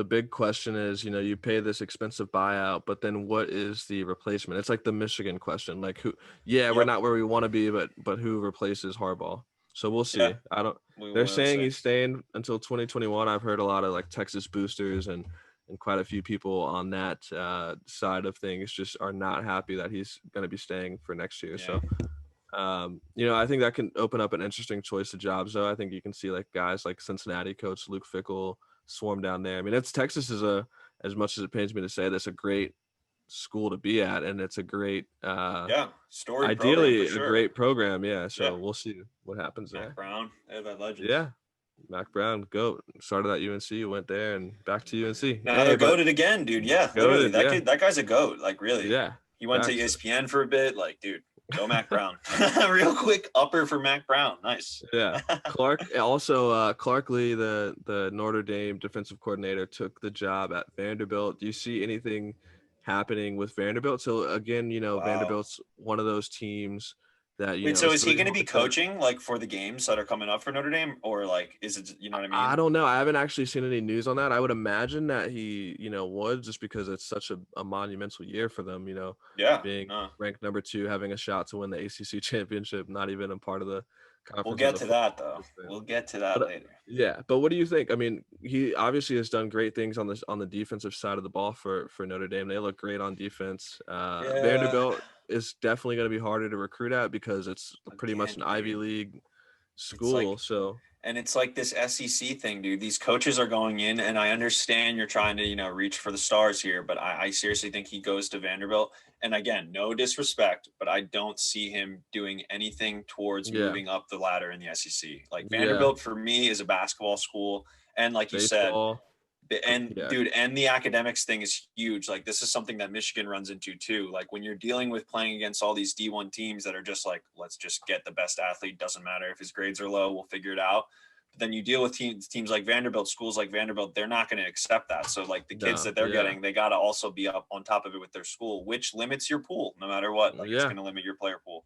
[SPEAKER 2] big question is, you pay this expensive buyout, but then what is the replacement? It's like the Michigan question. Like who? Yeah, we're
[SPEAKER 1] yep,
[SPEAKER 2] not where we want to be, but who replaces Harbaugh? So we'll
[SPEAKER 1] yeah,
[SPEAKER 2] see. I don't.
[SPEAKER 1] we
[SPEAKER 2] They're
[SPEAKER 1] will
[SPEAKER 2] saying
[SPEAKER 1] see.
[SPEAKER 2] he's staying until 2021. I've heard a lot of like Texas boosters and quite a few people on that side of things just are not happy that he's going to be staying for next year.
[SPEAKER 1] Yeah.
[SPEAKER 2] So I think that can open up an interesting choice of jobs, though. I think you can see like guys like Cincinnati coach Luke Fickell swarm down there. I mean, it's Texas is as much as it pains me to say, that's a great school to be at, and it's a great,
[SPEAKER 1] Yeah, storied program for
[SPEAKER 2] ideally a
[SPEAKER 1] sure.
[SPEAKER 2] great program. Yeah,
[SPEAKER 1] Yeah,
[SPEAKER 2] so we'll see what happens
[SPEAKER 1] Mac
[SPEAKER 2] there.
[SPEAKER 1] Brown, they're the legends.
[SPEAKER 2] Yeah, Mac Brown, goat, started at UNC, went there, and back to UNC.
[SPEAKER 1] Now
[SPEAKER 2] Hey,
[SPEAKER 1] they're
[SPEAKER 2] but
[SPEAKER 1] goated again, dude. Yeah, literally,
[SPEAKER 2] goaded,
[SPEAKER 1] that
[SPEAKER 2] yeah,
[SPEAKER 1] kid, that guy's a goat. Like, really,
[SPEAKER 2] yeah,
[SPEAKER 1] he went to
[SPEAKER 2] facts.
[SPEAKER 1] ESPN for a bit. Like, dude, go Mac Brown. Real quick upper for Mac Brown. Nice.
[SPEAKER 2] Yeah. Clark Lee, the Notre Dame defensive coordinator, took the job at Vanderbilt. Do you see anything happening with Vanderbilt? So again,
[SPEAKER 1] Wow.
[SPEAKER 2] Vanderbilt's one of those teams that,
[SPEAKER 1] Wait, so
[SPEAKER 2] it's
[SPEAKER 1] is he
[SPEAKER 2] really
[SPEAKER 1] going to be
[SPEAKER 2] hard to.
[SPEAKER 1] coaching like for the games that are coming up for Notre Dame, or like, is it? You know what I
[SPEAKER 2] I
[SPEAKER 1] mean?
[SPEAKER 2] don't know. I haven't actually seen any news on that. I would imagine that he, would, just because it's such a monumental year for them,
[SPEAKER 1] Yeah.
[SPEAKER 2] being
[SPEAKER 1] No.
[SPEAKER 2] ranked number 2, having a shot to win the ACC championship, not even a part of the
[SPEAKER 1] We'll
[SPEAKER 2] conference as
[SPEAKER 1] get
[SPEAKER 2] a
[SPEAKER 1] to
[SPEAKER 2] full
[SPEAKER 1] that though.
[SPEAKER 2] participant.
[SPEAKER 1] We'll get to that
[SPEAKER 2] But
[SPEAKER 1] later.
[SPEAKER 2] yeah, but what do you think? I mean, he obviously has done great things on the defensive side of the ball for Notre Dame. They look great on defense.
[SPEAKER 1] Yeah.
[SPEAKER 2] Vanderbilt is definitely going to be harder to recruit at because it's pretty much
[SPEAKER 1] Again,
[SPEAKER 2] an Ivy
[SPEAKER 1] dude.
[SPEAKER 2] League
[SPEAKER 1] It's
[SPEAKER 2] school.
[SPEAKER 1] like
[SPEAKER 2] So
[SPEAKER 1] And it's like this SEC thing, dude. These coaches are going in, and I understand you're trying to, reach for the stars here, but I seriously think he goes to Vanderbilt. And again, no disrespect, but I don't see him doing anything towards
[SPEAKER 2] yeah,
[SPEAKER 1] moving up the ladder in the SEC. Like
[SPEAKER 2] yeah,
[SPEAKER 1] Vanderbilt for me is a basketball school, and like you said,
[SPEAKER 2] baseball,
[SPEAKER 1] and
[SPEAKER 2] yeah,
[SPEAKER 1] dude, and the academics thing is huge. Like this is something that Michigan runs into too. Like when you're dealing with playing against all these D1 teams that are just like, let's just get the best athlete. Doesn't matter if his grades are low, we'll figure it out. But then you deal with teams like Vanderbilt, schools like Vanderbilt, they're not going to accept that. So like the kids
[SPEAKER 2] no,
[SPEAKER 1] that they're
[SPEAKER 2] yeah,
[SPEAKER 1] getting, they got to also be up on top of it with their school, which limits your pool no matter what. Like it's
[SPEAKER 2] yeah.
[SPEAKER 1] going to limit your player pool.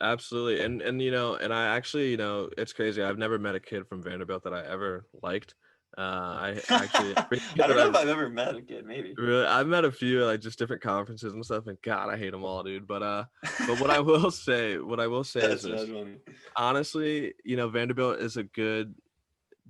[SPEAKER 2] Absolutely. And and I actually, it's crazy. I've never met a kid from Vanderbilt that I ever liked. I actually every kid
[SPEAKER 1] I don't
[SPEAKER 2] that
[SPEAKER 1] know if
[SPEAKER 2] I've
[SPEAKER 1] I've ever met a kid. Maybe.
[SPEAKER 2] really I've met a few like just different conferences and stuff, and God, I hate them all, dude. But what I will say is
[SPEAKER 1] That's not
[SPEAKER 2] this.
[SPEAKER 1] funny.
[SPEAKER 2] Honestly, Vanderbilt is a good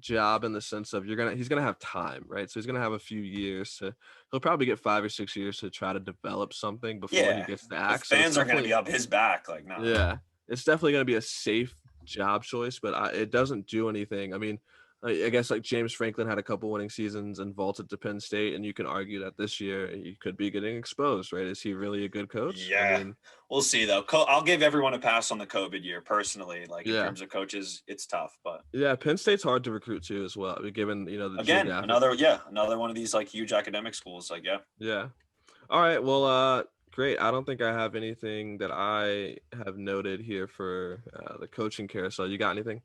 [SPEAKER 2] job in the sense of he's gonna have time, right? So he's gonna have a few years to he'll probably get 5 or 6 years to try to develop something before he
[SPEAKER 1] Yeah,
[SPEAKER 2] gets the
[SPEAKER 1] the
[SPEAKER 2] axe. So it's
[SPEAKER 1] fans are gonna be
[SPEAKER 2] definitely
[SPEAKER 1] up his back. Like, no.
[SPEAKER 2] yeah, it's definitely going to be a safe job choice, but it doesn't do anything. I mean, I guess like James Franklin had a couple winning seasons and vaulted to Penn State, and you can argue that this year he could be getting exposed, right? Is he really a good coach? I
[SPEAKER 1] Yeah,
[SPEAKER 2] mean,
[SPEAKER 1] we'll see though. I'll give everyone a pass on the COVID year personally. Like in
[SPEAKER 2] yeah,
[SPEAKER 1] terms of coaches, it's tough, but
[SPEAKER 2] yeah. Penn State's hard to recruit too, as well, given the
[SPEAKER 1] again,
[SPEAKER 2] geographic.
[SPEAKER 1] another one of these like huge academic schools. Like, yeah.
[SPEAKER 2] Yeah. All right. Well, great. I don't think I have anything that I have noted here for the coaching carousel. You got anything?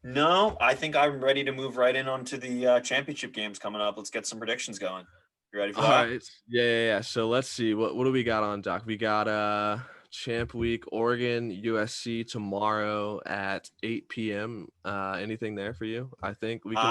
[SPEAKER 1] No, I think I'm ready to move right in onto the championship games coming up. Let's get some predictions going. You ready for
[SPEAKER 2] All
[SPEAKER 1] that?
[SPEAKER 2] right. Yeah. So let's see. What do we got on Doc? We got Champ Week, Oregon, USC tomorrow at 8 p.m. Anything there for you? I think we can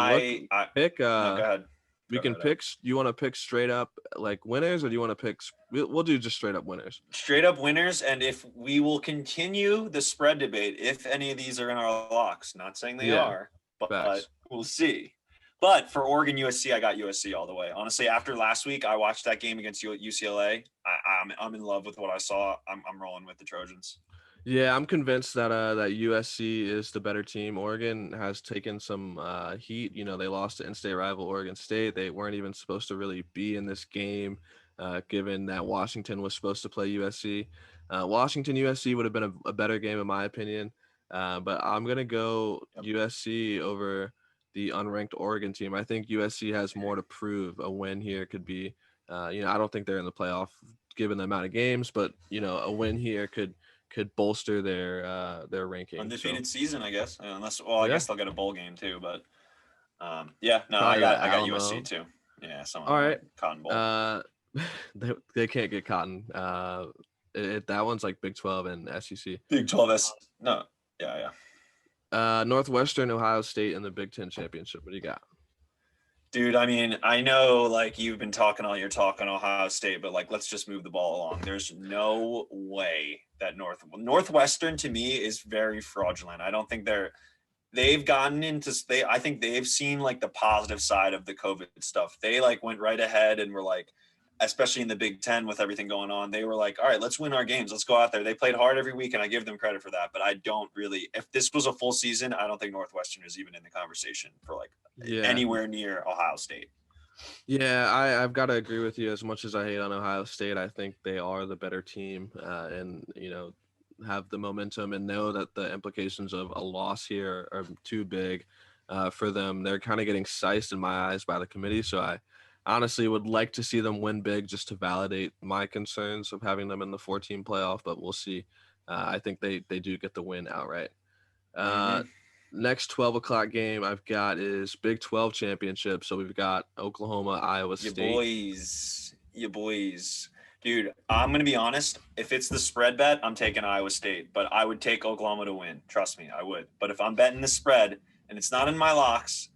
[SPEAKER 1] I
[SPEAKER 2] pick
[SPEAKER 1] no, go ahead.
[SPEAKER 2] we
[SPEAKER 1] Go
[SPEAKER 2] can
[SPEAKER 1] ahead.
[SPEAKER 2] pick you want to pick straight up like winners, or do you want to pick we'll do just straight up winners.
[SPEAKER 1] Straight up winners, and if we will continue the spread debate, if any of these are in our locks, not saying they
[SPEAKER 2] Yeah,
[SPEAKER 1] are, but
[SPEAKER 2] facts.
[SPEAKER 1] we'll see. But for Oregon USC, I got USC all the way. Honestly, after last week, I watched that game against UCLA. I'm in love with what I saw. I'm rolling with the Trojans.
[SPEAKER 2] Yeah, I'm convinced that USC is the better team. Oregon has taken some heat. They lost to in-state rival Oregon State. They weren't even supposed to really be in this game, given that Washington was supposed to play USC. Washington USC would have been a better game in my opinion, but I'm gonna go
[SPEAKER 1] Yep.
[SPEAKER 2] USC over the unranked Oregon team. I think USC has more to prove. A win here could be, I don't think they're in the playoff given the amount of games, but a win here could bolster their ranking. So
[SPEAKER 1] Undefeated season, I guess. Unless, well, I
[SPEAKER 2] yeah,
[SPEAKER 1] guess they'll get a bowl game too. But yeah, no, I
[SPEAKER 2] probably the
[SPEAKER 1] got USC
[SPEAKER 2] Alamo.
[SPEAKER 1] too. Yeah, some
[SPEAKER 2] All right.
[SPEAKER 1] Cotton Bowl.
[SPEAKER 2] They can't get Cotton. That one's like Big 12 and SEC.
[SPEAKER 1] Big 12 S. No, yeah.
[SPEAKER 2] Northwestern, Ohio State, in the Big Ten championship. What do you got?
[SPEAKER 1] Dude, I mean, I know like you've been talking all your talk on Ohio State, but like let's just move the ball along. There's no way that Northwestern to me is very fraudulent. I don't think they've gotten into I think they've seen like the positive side of the COVID stuff. They like went right ahead and were like, especially in the Big Ten with everything going on, they were like, all right, let's win our games. Let's go out there. They played hard every week, and I give them credit for that. But I don't really, if this was a full season, I don't think Northwestern is even in the conversation for like
[SPEAKER 2] Yeah.
[SPEAKER 1] anywhere near Ohio State.
[SPEAKER 2] Yeah, I've got to agree with you. As much as I hate on Ohio State, I think they are the better team, and have the momentum and know that the implications of a loss here are too big for them. They're kind of getting sized in my eyes by the committee, so I honestly would like to see them win big just to validate my concerns of having them in the 14 playoff. But we'll see. I think they do get the win outright. Uh,
[SPEAKER 1] Mm-hmm.
[SPEAKER 2] Next 12 o'clock game I've got is Big 12 championship. So we've got Oklahoma, Iowa State.
[SPEAKER 1] You boys. Dude, I'm going to be honest. If it's the spread bet, I'm taking Iowa State, but I would take Oklahoma to win. Trust me, I would. But if I'm betting the spread, and it's not in my locks,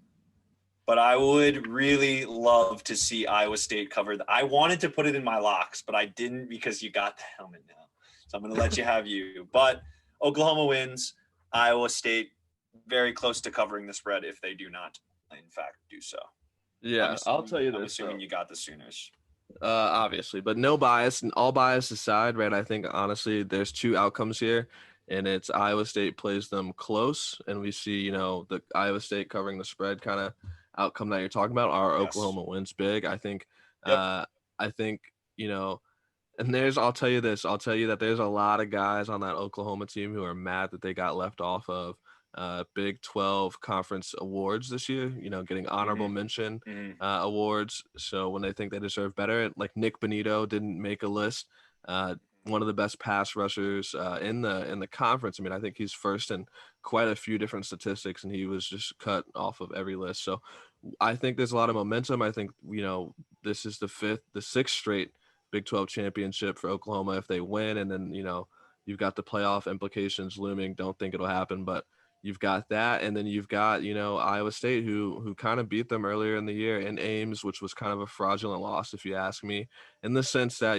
[SPEAKER 1] but I would really love to see Iowa State covered. I wanted to put it in my locks, but I didn't because you got the helmet now. So I'm going to let you have you. But Oklahoma wins. Iowa State very close to covering the spread if they do not, in fact, do so.
[SPEAKER 2] Yeah, I'll tell you
[SPEAKER 1] I'm
[SPEAKER 2] this.
[SPEAKER 1] assuming you got the Sooners.
[SPEAKER 2] Obviously, but no bias and all bias aside, right? I think honestly, there's two outcomes here, and it's Iowa State plays them close, and we see, the Iowa State covering the spread kind of outcome that you're talking about. Our
[SPEAKER 1] Yes.
[SPEAKER 2] Oklahoma wins big. I think,
[SPEAKER 1] Yep.
[SPEAKER 2] I think, and I'll tell you this, I'll tell you that there's a lot of guys on that Oklahoma team who are mad that they got left off of Big 12 conference awards this year, getting honorable mention
[SPEAKER 1] Mm-hmm.
[SPEAKER 2] awards. So when they think they deserve better, like Nick Bonito didn't make a list. One of the best pass rushers in the conference. I mean, I think he's first in quite a few different statistics, and he was just cut off of every list. So I think there's a lot of momentum. I think this is the sixth straight Big 12 championship for Oklahoma if they win, and then You've got the playoff implications looming. Don't think it'll happen, but you've got that, and then you've got, Iowa State, who kind of beat them earlier in the year in Ames, which was kind of a fraudulent loss, if you ask me, in the sense that,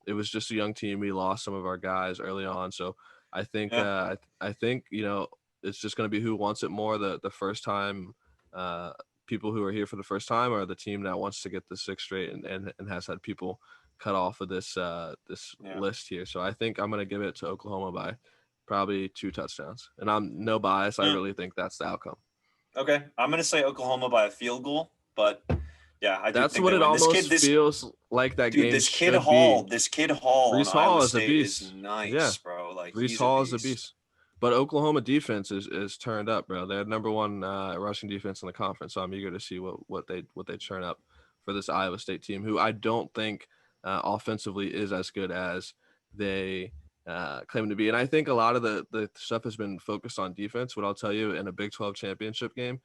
[SPEAKER 2] it was just a young team. We lost some of our guys early on. So I think,
[SPEAKER 1] Yeah.
[SPEAKER 2] I think, it's just going to be who wants it more, the first time people who are here for the first time, or the team that wants to get the sixth straight and has had people cut off of this list here. So I think I'm going to give it to Oklahoma by probably 2 touchdowns. And I'm no bias. I really think that's the outcome.
[SPEAKER 1] Okay. I'm going to say Oklahoma by a field goal, but yeah, I do
[SPEAKER 2] That's
[SPEAKER 1] think
[SPEAKER 2] what
[SPEAKER 1] they
[SPEAKER 2] it
[SPEAKER 1] win.
[SPEAKER 2] almost feels like that
[SPEAKER 1] Dude,
[SPEAKER 2] game
[SPEAKER 1] this kid
[SPEAKER 2] should
[SPEAKER 1] Hall,
[SPEAKER 2] be.
[SPEAKER 1] this kid Hall on
[SPEAKER 2] Brees Hall
[SPEAKER 1] Iowa
[SPEAKER 2] is a
[SPEAKER 1] State is
[SPEAKER 2] beast.
[SPEAKER 1] nice,
[SPEAKER 2] Yeah.
[SPEAKER 1] bro. Like,
[SPEAKER 2] Brees
[SPEAKER 1] he's
[SPEAKER 2] Hall
[SPEAKER 1] a
[SPEAKER 2] is a
[SPEAKER 1] beast.
[SPEAKER 2] beast. But Oklahoma defense is turned up, bro. They're number one rushing defense in the conference. So I'm eager to see what they turn up for this Iowa State team, who I don't think offensively is as good as they claim to be. And I think a lot of the stuff has been focused on defense. What I'll tell you, in a Big 12 championship game,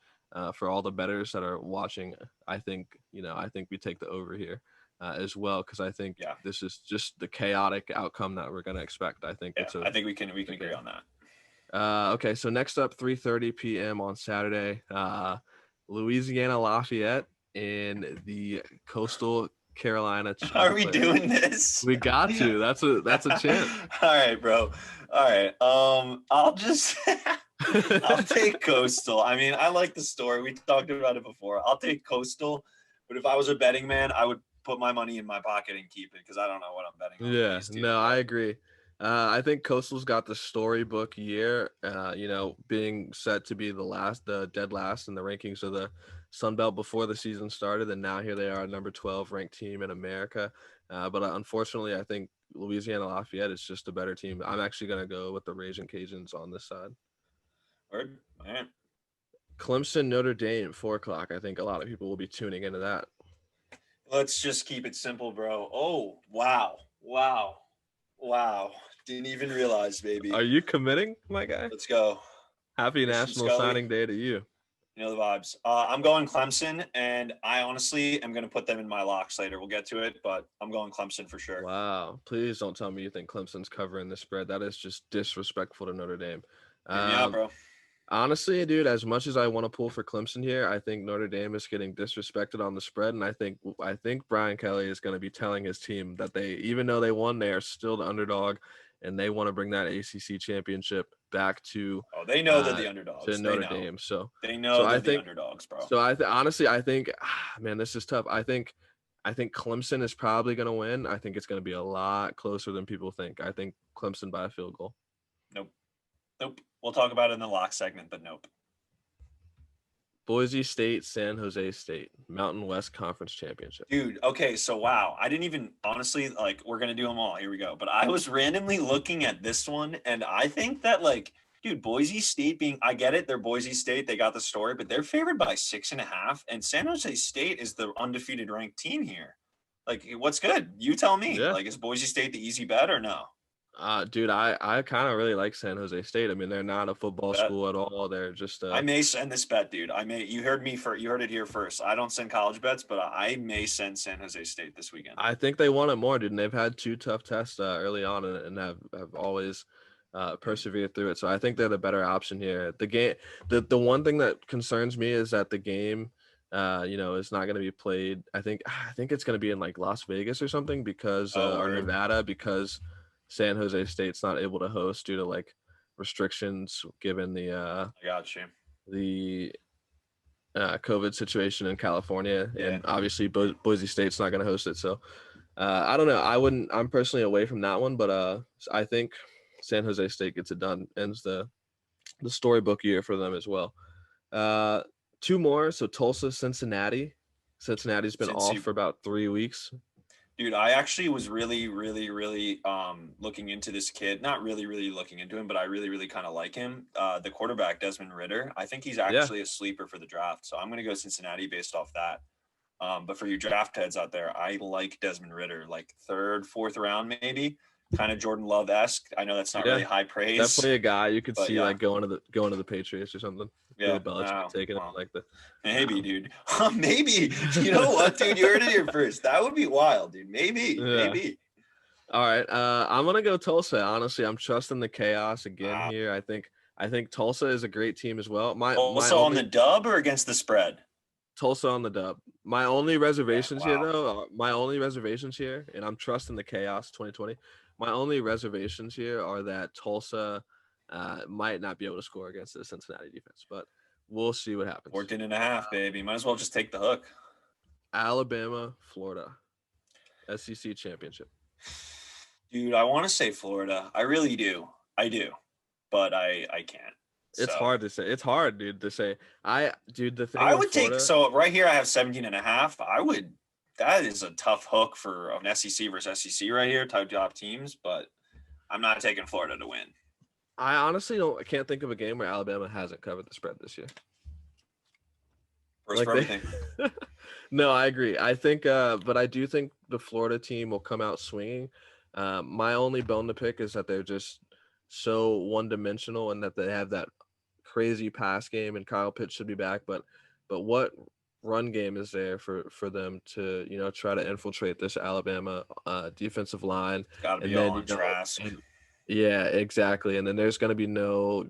[SPEAKER 2] for all the bettors that are watching, I think we take the over here as well, because I think this is just the chaotic outcome that we're going to expect. I think
[SPEAKER 1] I think we can agree on that.
[SPEAKER 2] Okay, so next up, 3:30 p.m. on Saturday, Louisiana Lafayette and the Coastal Carolina.
[SPEAKER 1] Are we doing this?
[SPEAKER 2] We got to. That's a chance.
[SPEAKER 1] All right, bro. All right. I'll take Coastal. I mean, I like the story. We talked about it before. I'll take Coastal, but if I was a betting man, I would put my money in my pocket and keep it, because I don't know what I'm betting on.
[SPEAKER 2] Yeah, no, I agree. I think Coastal's got the storybook year, being set to be the dead last in the rankings of the Sun Belt before the season started, and now here they are, number 12 ranked team in America. But unfortunately, I think Louisiana Lafayette is just a better team. I'm actually going to go with the Raging Cajuns on this side.
[SPEAKER 1] Word. All right.
[SPEAKER 2] Clemson, Notre Dame, 4:00. I think a lot of people will be tuning into that.
[SPEAKER 1] Let's just keep it simple, bro. Oh, wow. Didn't even realize, baby.
[SPEAKER 2] Are you committing, my guy?
[SPEAKER 1] Let's go.
[SPEAKER 2] Happy National Signing Day to you.
[SPEAKER 1] You know the vibes. I'm going Clemson, and I honestly am going to put them in my locks later. We'll get to it, but I'm going Clemson for sure.
[SPEAKER 2] Wow. Please don't tell me you think Clemson's covering the spread. That is just disrespectful to Notre Dame.
[SPEAKER 1] Yeah, bro.
[SPEAKER 2] Honestly, dude, as much as I want to pull for Clemson here, I think Notre Dame is getting disrespected on the spread, and I think Brian Kelly is going to be telling his team that even though they won, they are still the underdog, and they want to bring that ACC championship back to.
[SPEAKER 1] Oh, they know they're the underdogs.
[SPEAKER 2] To Notre Dame, so
[SPEAKER 1] they know they're the underdogs, bro.
[SPEAKER 2] So honestly, I think, man, this is tough. I think Clemson is probably going to win. I think it's going to be a lot closer than people think. I think Clemson by a field goal.
[SPEAKER 1] Nope. We'll talk about it in the lock segment, but nope.
[SPEAKER 2] Boise State, San Jose State, Mountain West Conference Championship.
[SPEAKER 1] Dude, okay, so wow. I didn't even, honestly, we're going to do them all. Here we go. But I was randomly looking at this one, and I think that, dude, Boise State I get it, they're Boise State, they got the story, but they're favored by 6.5, and San Jose State is the undefeated ranked team here. What's good? You tell me.
[SPEAKER 2] Yeah.
[SPEAKER 1] Is Boise State the easy bet or no?
[SPEAKER 2] Dude, I kind of really like San Jose State. I mean, they're not a football school at all. They're just.
[SPEAKER 1] I may send this bet, dude. You heard it here first. I don't send college bets, but I may send San Jose State this weekend.
[SPEAKER 2] I think they want it more, dude. And they've had 2 tough tests early on, and have always persevered through it. So I think they're the better option here. The game, the one thing that concerns me is that the game, is not going to be played. I think it's going to be in Las Vegas or something because or Nevada, because San Jose State's not able to host due to restrictions given the
[SPEAKER 1] I got you.
[SPEAKER 2] The COVID situation in California,
[SPEAKER 1] yeah.
[SPEAKER 2] And obviously Boise State's not going to host it. So I don't know. I'm personally away from that one, but I think San Jose State gets it done. Ends the storybook year for them as well. 2 more. So Tulsa, Cincinnati. Cincinnati's been off for about 3 weeks.
[SPEAKER 1] Dude, I actually was really, really, really looking into this kid. Not really, really looking into him, but I really, really kind of like him. The quarterback, Desmond Ridder. I think he's actually a sleeper for the draft. So I'm going to go Cincinnati based off that. But for you draft heads out there, I like Desmond Ridder, 3rd, 4th round maybe. Kind of Jordan Love-esque. I know that's not really high praise.
[SPEAKER 2] Definitely a guy you could see going to the Patriots or something.
[SPEAKER 1] Yeah,
[SPEAKER 2] Belichick taking it
[SPEAKER 1] maybe, dude. Maybe. You know what, dude? You heard it here first. That would be wild, dude. Maybe.
[SPEAKER 2] All right. I'm gonna go Tulsa. Honestly, I'm trusting the chaos again here. I think Tulsa is a great team as well. My
[SPEAKER 1] Also on the
[SPEAKER 2] only
[SPEAKER 1] dub or against the spread?
[SPEAKER 2] Tulsa on the dub. My only reservations here,
[SPEAKER 1] Wow.
[SPEAKER 2] though, my only reservations here, and I'm trusting the chaos 2020. My only reservations here are that Tulsa might not be able to score against the Cincinnati defense, but we'll see what happens.
[SPEAKER 1] 14 and a half, baby. Might as well just take the hook.
[SPEAKER 2] Alabama, Florida, SEC championship.
[SPEAKER 1] Dude, I want to say Florida. I really do. I do. But I can't.
[SPEAKER 2] It's
[SPEAKER 1] So
[SPEAKER 2] hard to say. It's hard, dude, to say. Dude, the thing
[SPEAKER 1] I
[SPEAKER 2] with
[SPEAKER 1] would take,
[SPEAKER 2] Florida,
[SPEAKER 1] so right here I have 17 and a half. That is a tough hook for an SEC versus SEC right here, top teams, but I'm not taking Florida to win.
[SPEAKER 2] I honestly can't think of a game where Alabama hasn't covered the spread this year.
[SPEAKER 1] First for everything.
[SPEAKER 2] No, I agree. I think, but I do think the Florida team will come out swinging. My only bone to pick is that they're just so one-dimensional and that they have that crazy pass game, and Kyle Pitts should be back. But what run game is there for them to try to infiltrate this Alabama defensive line?
[SPEAKER 1] Got to
[SPEAKER 2] And
[SPEAKER 1] be
[SPEAKER 2] then
[SPEAKER 1] all on Trask.
[SPEAKER 2] yeah, exactly. And then there's going to be no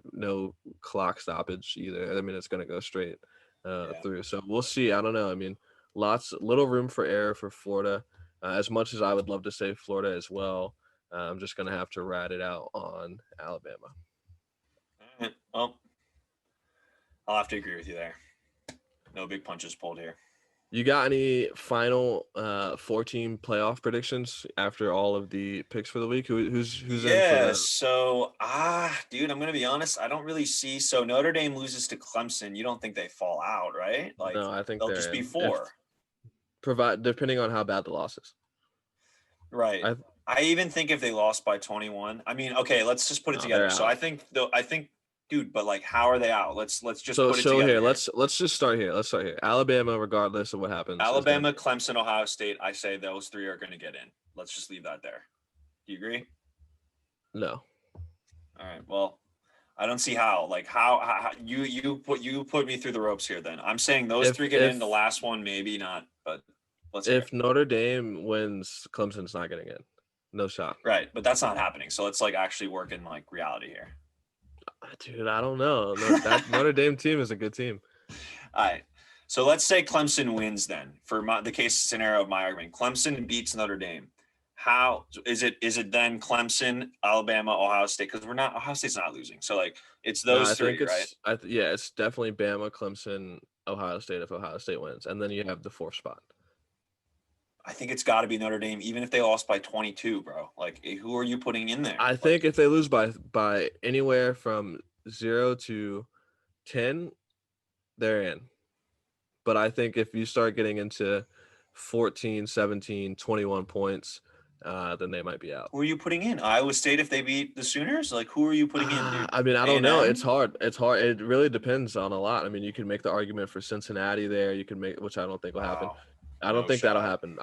[SPEAKER 2] clock stoppage either. I mean, it's going to go straight through. So we'll see. I don't know. I mean, little room for error for Florida. As much as I would love to say Florida as well, I'm just going to have to ride it out on Alabama.
[SPEAKER 1] All right. Well, I'll have to agree with you there. No big punches pulled here.
[SPEAKER 2] You got any final 4-team playoff predictions after all of the picks for the week? Who's in for the...
[SPEAKER 1] So dude, I'm gonna be honest. I don't really see. So Notre Dame loses to Clemson. You don't think they fall out, right? Like
[SPEAKER 2] No, I think
[SPEAKER 1] they'll
[SPEAKER 2] they're
[SPEAKER 1] just be
[SPEAKER 2] in.
[SPEAKER 1] 4.
[SPEAKER 2] Depending on how bad the loss is.
[SPEAKER 1] Right. I even think if they lost by 21. I mean, okay, let's just put it together. So I think dude, but like, how are they out? Let's just put it together.
[SPEAKER 2] Here, let's just start here. Let's start here. Alabama, regardless of what happens.
[SPEAKER 1] Alabama, Clemson, Ohio State. I say those 3 are going to get in. Let's just leave that there. Do you agree?
[SPEAKER 2] No.
[SPEAKER 1] All right. Well, I don't see how. Like how you put me through the ropes here. Then I'm saying those 3 get in. The last one maybe not, but let's.
[SPEAKER 2] If Notre Dame wins, Clemson's not getting in. No shot.
[SPEAKER 1] Right, but that's not happening. So let's like actually work in like reality here.
[SPEAKER 2] Dude, I don't know. That Notre Dame team is a good team.
[SPEAKER 1] All right. So let's say Clemson wins then for the case scenario of my argument. Clemson beats Notre Dame. How is it then Clemson, Alabama, Ohio State? Because Ohio State's not losing. So like it's those 3, right?
[SPEAKER 2] It's definitely Bama, Clemson, Ohio State if Ohio State wins. And then you have the 4th spot.
[SPEAKER 1] I think it's got to be Notre Dame, even if they lost by 22, bro. Like, who are you putting in there?
[SPEAKER 2] I think if they lose by anywhere from 0 to 10, they're in. But I think if you start getting into 14, 17, 21 points, then they might be out.
[SPEAKER 1] Who are you putting in? Iowa State if they beat the Sooners? Like, who are you putting in, dude?
[SPEAKER 2] I mean, I don't know. It's hard. It really depends on a lot. I mean, you can make the argument for Cincinnati there. You can make, which I don't think will happen. I don't think that'll happen.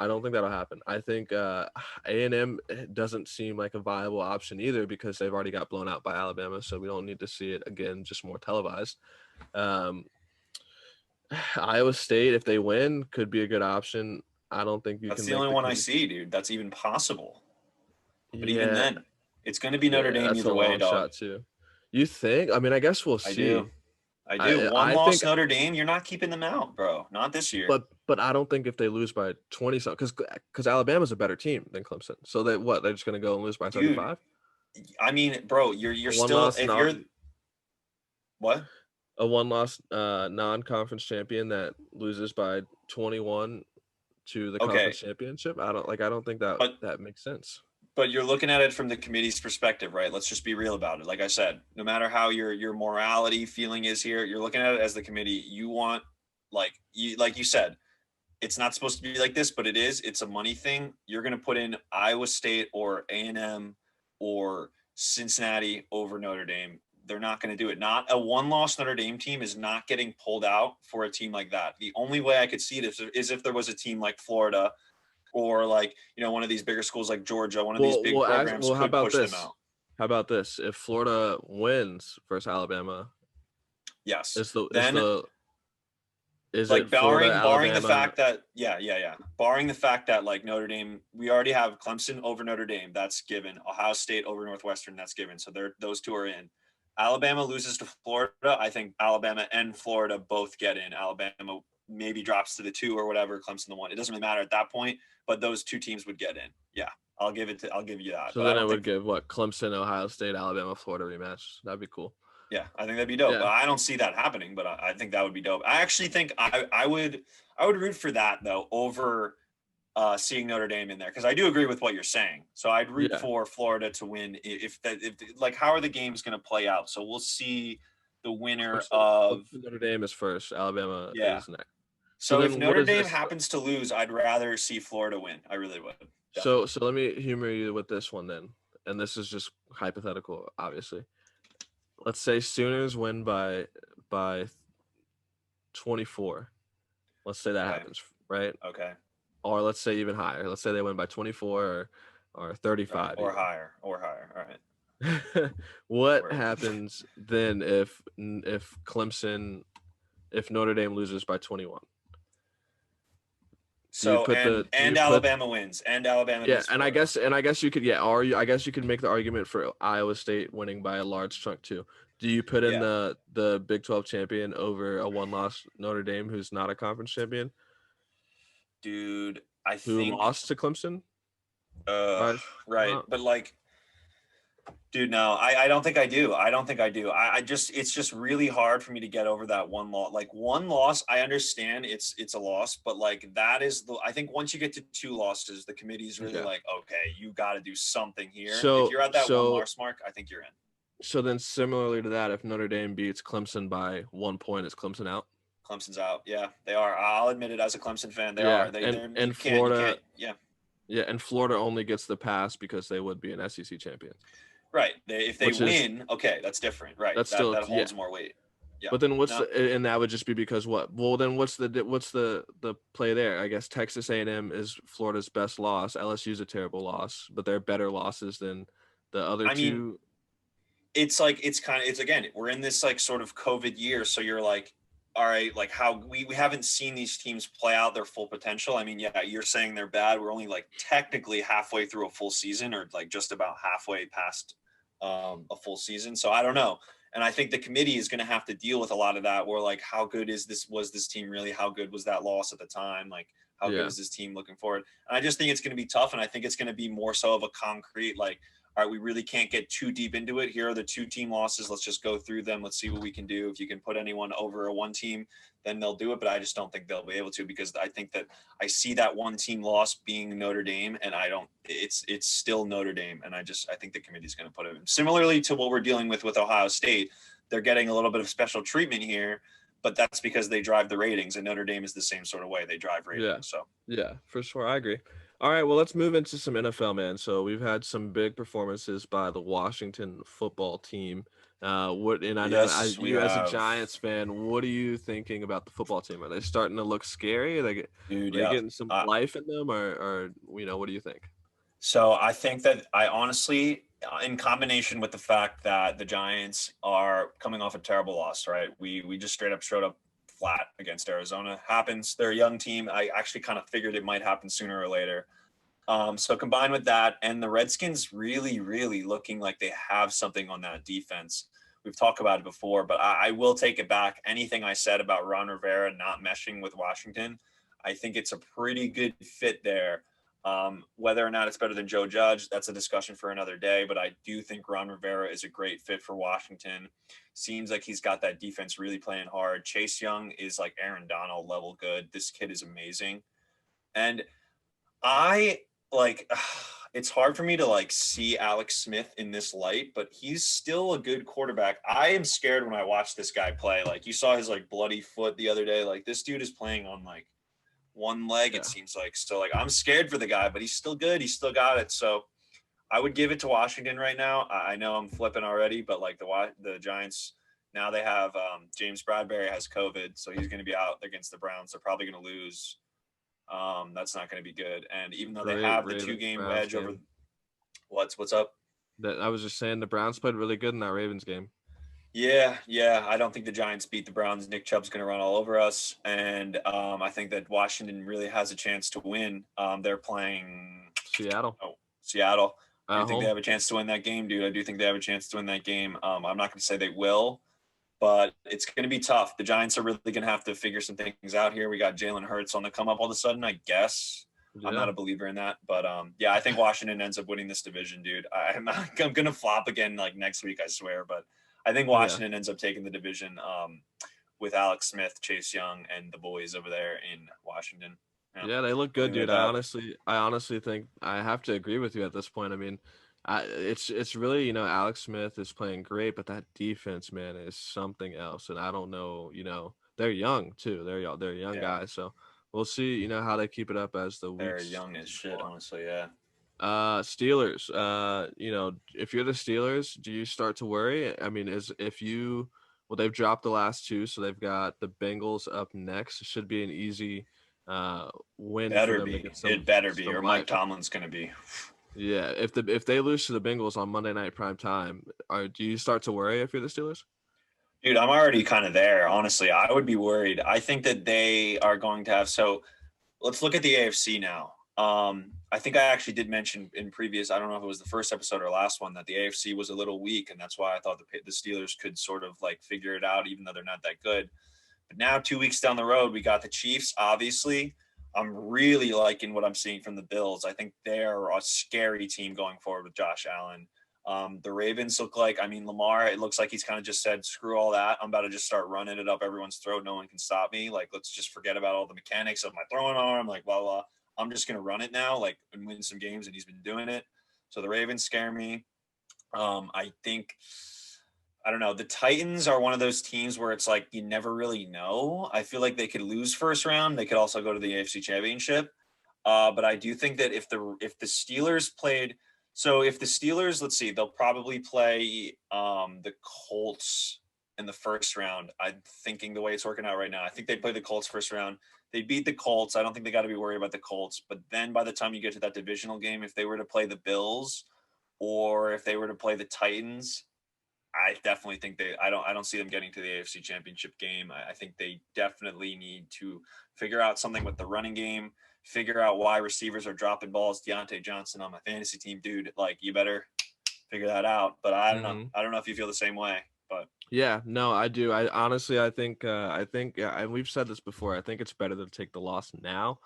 [SPEAKER 2] I think A&M doesn't seem like a viable option either because they've already got blown out by Alabama, so we don't need to see it again, just more televised. Iowa State, if they win, could be a good option. I don't think
[SPEAKER 1] That's the only one I see, dude. That's even possible. But even then, it's going to be Notre Dame either way, dog.
[SPEAKER 2] Shot too. You think? I mean, I guess we'll see.
[SPEAKER 1] I do. One loss Notre Dame, you're not keeping them out, bro. Not this year.
[SPEAKER 2] But I don't think if they lose by 20 something, because Alabama's a better team than Clemson. So they're just going to go and lose by 35?
[SPEAKER 1] I mean, bro, you're still if you're what?
[SPEAKER 2] A one-loss non-conference champion that loses by 21 to the conference championship. I don't think that makes sense.
[SPEAKER 1] But you're looking at it from the committee's perspective, right? Let's just be real about it. Like I said, no matter how your morality feeling is here, you're looking at it as the committee. You want, like you said, it's not supposed to be like this, but it is. It's a money thing. You're going to put in Iowa State or A&M or Cincinnati over Notre Dame. They're not going to do it. Not a one-loss Notre Dame team is not getting pulled out for a team like that. The only way I could see it is if there was a team like Florida or like, one of these bigger schools like Georgia, one of these big programs could push them out.
[SPEAKER 2] How about this? If Florida wins versus Alabama,
[SPEAKER 1] yes,
[SPEAKER 2] Is
[SPEAKER 1] Like
[SPEAKER 2] it Florida,
[SPEAKER 1] barring the
[SPEAKER 2] Alabama?
[SPEAKER 1] fact that barring the fact that like Notre Dame, we already have Clemson over Notre Dame, that's given. Ohio State over Northwestern, that's given. So those two are in. Alabama loses to Florida. I think Alabama and Florida both get in. Alabama maybe drops to the 2 or whatever. Clemson the 1. It doesn't really matter at that point. But those two teams would get in. Yeah, I'll give you that.
[SPEAKER 2] So
[SPEAKER 1] But I
[SPEAKER 2] then it
[SPEAKER 1] don't
[SPEAKER 2] would
[SPEAKER 1] think.
[SPEAKER 2] give what, Clemson, Ohio State, Alabama, Florida rematch. That'd be cool.
[SPEAKER 1] Yeah, I think that'd be dope.
[SPEAKER 2] Yeah.
[SPEAKER 1] I don't see that happening, but I think that would be dope. I actually think I would root for that though over seeing Notre Dame in there because I do agree with what you're saying. So I'd root
[SPEAKER 2] Yeah.
[SPEAKER 1] for Florida to win if like how are the games going to play out? So we'll see the winner of
[SPEAKER 2] Clemson, Notre Dame is first. Alabama
[SPEAKER 1] yeah.
[SPEAKER 2] is next. So
[SPEAKER 1] So if
[SPEAKER 2] then what
[SPEAKER 1] Notre
[SPEAKER 2] is
[SPEAKER 1] Dame
[SPEAKER 2] this?
[SPEAKER 1] happens to lose, I'd rather see Florida win. I really would.
[SPEAKER 2] So
[SPEAKER 1] Definitely.
[SPEAKER 2] so let me humor you with this one then. And this is just hypothetical, obviously. Let's say Sooners win by 24. Let's say that
[SPEAKER 1] Okay.
[SPEAKER 2] happens, right?
[SPEAKER 1] Okay.
[SPEAKER 2] Or let's say even higher. Let's say they win by 24 or 35
[SPEAKER 1] Or
[SPEAKER 2] even.
[SPEAKER 1] higher. Or higher. All right.
[SPEAKER 2] What
[SPEAKER 1] Word.
[SPEAKER 2] happens then if Clemson if Notre Dame loses by 21? Do you
[SPEAKER 1] So
[SPEAKER 2] put the do
[SPEAKER 1] and
[SPEAKER 2] you put
[SPEAKER 1] Alabama wins and Alabama
[SPEAKER 2] yeah,
[SPEAKER 1] beats
[SPEAKER 2] and I
[SPEAKER 1] Florida.
[SPEAKER 2] guess you could I guess you could make the argument for Iowa State winning by a large chunk too. Do you put in
[SPEAKER 1] Yeah.
[SPEAKER 2] the Big 12 champion over a one-loss Notre Dame who's not a conference champion
[SPEAKER 1] Dude, I
[SPEAKER 2] who
[SPEAKER 1] think
[SPEAKER 2] lost to Clemson?
[SPEAKER 1] uh
[SPEAKER 2] By
[SPEAKER 1] right. But like dude, no, I don't think I do. I don't think I do. I just it's just really hard for me to get over that one loss. Like one loss, I understand it's a loss, but like that is the I think once you get to 2 losses, the committee's really
[SPEAKER 2] yeah.
[SPEAKER 1] like, okay, you got to do something here. If
[SPEAKER 2] So
[SPEAKER 1] you're at that one
[SPEAKER 2] so
[SPEAKER 1] loss mark, I think you're in.
[SPEAKER 2] so then similarly to that, if Notre Dame beats Clemson by 1 point, is Clemson out?
[SPEAKER 1] Clemson's out. Yeah, they are. I'll admit it as a Clemson fan, they
[SPEAKER 2] Yeah,
[SPEAKER 1] are. They're
[SPEAKER 2] and
[SPEAKER 1] you
[SPEAKER 2] Florida
[SPEAKER 1] can't. Yeah,
[SPEAKER 2] yeah, and Florida only gets the pass because they would be an SEC champion,
[SPEAKER 1] right. If they
[SPEAKER 2] which is
[SPEAKER 1] win, okay, that's different. Right.
[SPEAKER 2] that's still
[SPEAKER 1] That
[SPEAKER 2] yeah.
[SPEAKER 1] holds more weight. Yeah.
[SPEAKER 2] But then
[SPEAKER 1] No.
[SPEAKER 2] and that would just be because what? Well, then what's the play there? I guess Texas A&M is Florida's best loss. LSU's a terrible loss, but they're better losses than the other
[SPEAKER 1] I mean,
[SPEAKER 2] two.
[SPEAKER 1] it's like it's again we're in this like sort of COVID year, so you're like, all right, like how we haven't seen these teams play out their full potential. I mean, yeah, you're saying they're bad. We're only like technically halfway through a full season, or like just about halfway past a full season. So I don't know. And I think the committee is going to have to deal with a lot of that. Where like, how good is this? Was this team really? How good was that loss at the time? Like, how good
[SPEAKER 2] Yeah,
[SPEAKER 1] is this team looking forward? And I just think it's going to be tough. And I think it's going to be more so of a concrete like, all right, we really can't get too deep into it. Here are the 2 team losses. Let's just go through them. Let's see what we can do. If you can put anyone over a 1 team, then they'll do it. But I just don't think they'll be able to because I think that I see that 1 team loss being Notre Dame, and I don't. It's still Notre Dame, and I think the committee's going to put it in. Similarly to what we're dealing with Ohio State, they're getting a little bit of special treatment here, but that's because they drive the ratings, and Notre Dame is the same sort of way they drive ratings.
[SPEAKER 2] yeah,
[SPEAKER 1] So
[SPEAKER 2] yeah, for sure. I agree. All right, well, let's move into some NFL, man. So we've had some big performances by the Washington football team. What and I know
[SPEAKER 1] yes, we
[SPEAKER 2] you as a
[SPEAKER 1] have,
[SPEAKER 2] Giants fan, what are you thinking about the football team? Are they starting to look scary?
[SPEAKER 1] dude.
[SPEAKER 2] Are they
[SPEAKER 1] Yeah.
[SPEAKER 2] getting some life in them, or what do you think?
[SPEAKER 1] So I think that I honestly, in combination with the fact that the Giants are coming off a terrible loss, right? We just straight up showed up flat against Arizona. Happens. They're a young team. I actually kind of figured it might happen sooner or later. So combined with that and the Redskins really, really looking like they have something on that defense. We've talked about it before, but I will take it back. Anything I said about Ron Rivera not meshing with Washington, I think it's a pretty good fit there. Whether or not it's better than Joe Judge, that's a discussion for another day. But I do think Ron Rivera is a great fit for Washington. Seems like he's got that defense really playing hard. Chase Young is like Aaron Donald level good. This kid is amazing. And I like it's hard for me to like see Alex Smith in this light, but he's still a good quarterback. I am scared when I watch this guy play. Like you saw his like bloody foot the other day. Like this dude is playing on like one leg, it
[SPEAKER 2] Yeah,
[SPEAKER 1] seems like. So like I'm scared for the guy, but he's still good. He's still got it. So I would give it to Washington right now. I know I'm flipping already, but like the Giants now they have James Bradbury has COVID, so he's going to be out against the Browns. They're probably going to lose. That's not going to be good. And even though they have the 2 game
[SPEAKER 2] Browns
[SPEAKER 1] wedge over,
[SPEAKER 2] game.
[SPEAKER 1] what's up?
[SPEAKER 2] That I was just saying the Browns played really good in that Ravens game.
[SPEAKER 1] Yeah. I don't think the Giants beat the Browns. Nick Chubb's going to run all over us, and I think that Washington really has a chance to win. They're playing
[SPEAKER 2] Seattle
[SPEAKER 1] Seattle. I do
[SPEAKER 2] at
[SPEAKER 1] think they
[SPEAKER 2] home.
[SPEAKER 1] have a chance to win that game, dude. I do think they have a chance to win that game. I'm not going to say they will, but it's going to be tough. The Giants are really going to have to figure some things out here. We got Jalen Hurts on the come up all of a sudden, I guess. I'm
[SPEAKER 2] Yeah.
[SPEAKER 1] not a believer in that, but yeah, I think Washington ends up winning this division, dude. I'm gonna flop again like next week, I swear, but I think
[SPEAKER 2] Yeah.
[SPEAKER 1] Washington ends up taking the division with Alex Smith, Chase Young, and the boys over there in Washington. Yeah,
[SPEAKER 2] Yeah, they look
[SPEAKER 1] I'll
[SPEAKER 2] good,
[SPEAKER 1] leave it at
[SPEAKER 2] dude.
[SPEAKER 1] that.
[SPEAKER 2] I honestly think I have to agree with you at this point. I mean, it's really, Alex Smith is playing great, but that defense, man, is something else. And I don't know, they're young too. They're young
[SPEAKER 1] Yeah,
[SPEAKER 2] guys, so we'll see, how they keep it up as the
[SPEAKER 1] they're
[SPEAKER 2] weeks
[SPEAKER 1] young as
[SPEAKER 2] go
[SPEAKER 1] shit,
[SPEAKER 2] on.
[SPEAKER 1] honestly. Yeah.
[SPEAKER 2] Steelers. If you're the Steelers, do you start to worry? I mean, well, they've dropped the last two, so they've got the Bengals up next. It should be an easy uh win for
[SPEAKER 1] Better
[SPEAKER 2] them to
[SPEAKER 1] be.
[SPEAKER 2] get
[SPEAKER 1] It better be,
[SPEAKER 2] some
[SPEAKER 1] or Mike
[SPEAKER 2] life.
[SPEAKER 1] Tomlin's gonna be.
[SPEAKER 2] Yeah, if they lose to the Bengals on Monday night prime time, do you start to worry if you're the Steelers?
[SPEAKER 1] Dude, I'm already kind of there. Honestly, I would be worried. I think that they are going to have. So let's look at the AFC now. I think I actually did mention in previous, I don't know if it was the first episode or last one, that the AFC was a little weak, and that's why I thought the Steelers could sort of like figure it out, even though they're not that good. But now, 2 weeks down the road, we got the Chiefs. Obviously, I'm really liking what I'm seeing from the Bills. I think they're a scary team going forward with Josh Allen. The Ravens look like, I mean, Lamar, it looks like he's kind of just said, screw all that. I'm about to just start running it up everyone's throat. No one can stop me. Like, let's just forget about all the mechanics of my throwing arm. Like, blah, blah. I'm just going to run it now, like, and win some games. And he's been doing it. So the Ravens scare me. I think, I don't know. The Titans are one of those teams where it's like you never really know. I feel like they could lose first round. They could also go to the AFC Championship. But I do think that if the Steelers played, so if the Steelers, let's see, they'll probably play the Colts in the first round. I'm thinking the way it's working out right now, I think they play the Colts first round. They beat the Colts. I don't think they got to be worried about the Colts. But then by the time you get to that divisional game, if they were to play the Bills or if they were to play the Titans, I definitely think I don't see them getting to the AFC Championship game. I think they definitely need to figure out something with the running game, figure out why receivers are dropping balls. Deontay Johnson on my fantasy team, dude, like you better figure that out. But I don't know.
[SPEAKER 2] Hmm.
[SPEAKER 1] I don't know if you feel the same way, but
[SPEAKER 2] Yeah, no, I do. I honestly, yeah, and we've said this before. I think it's better to take the losses now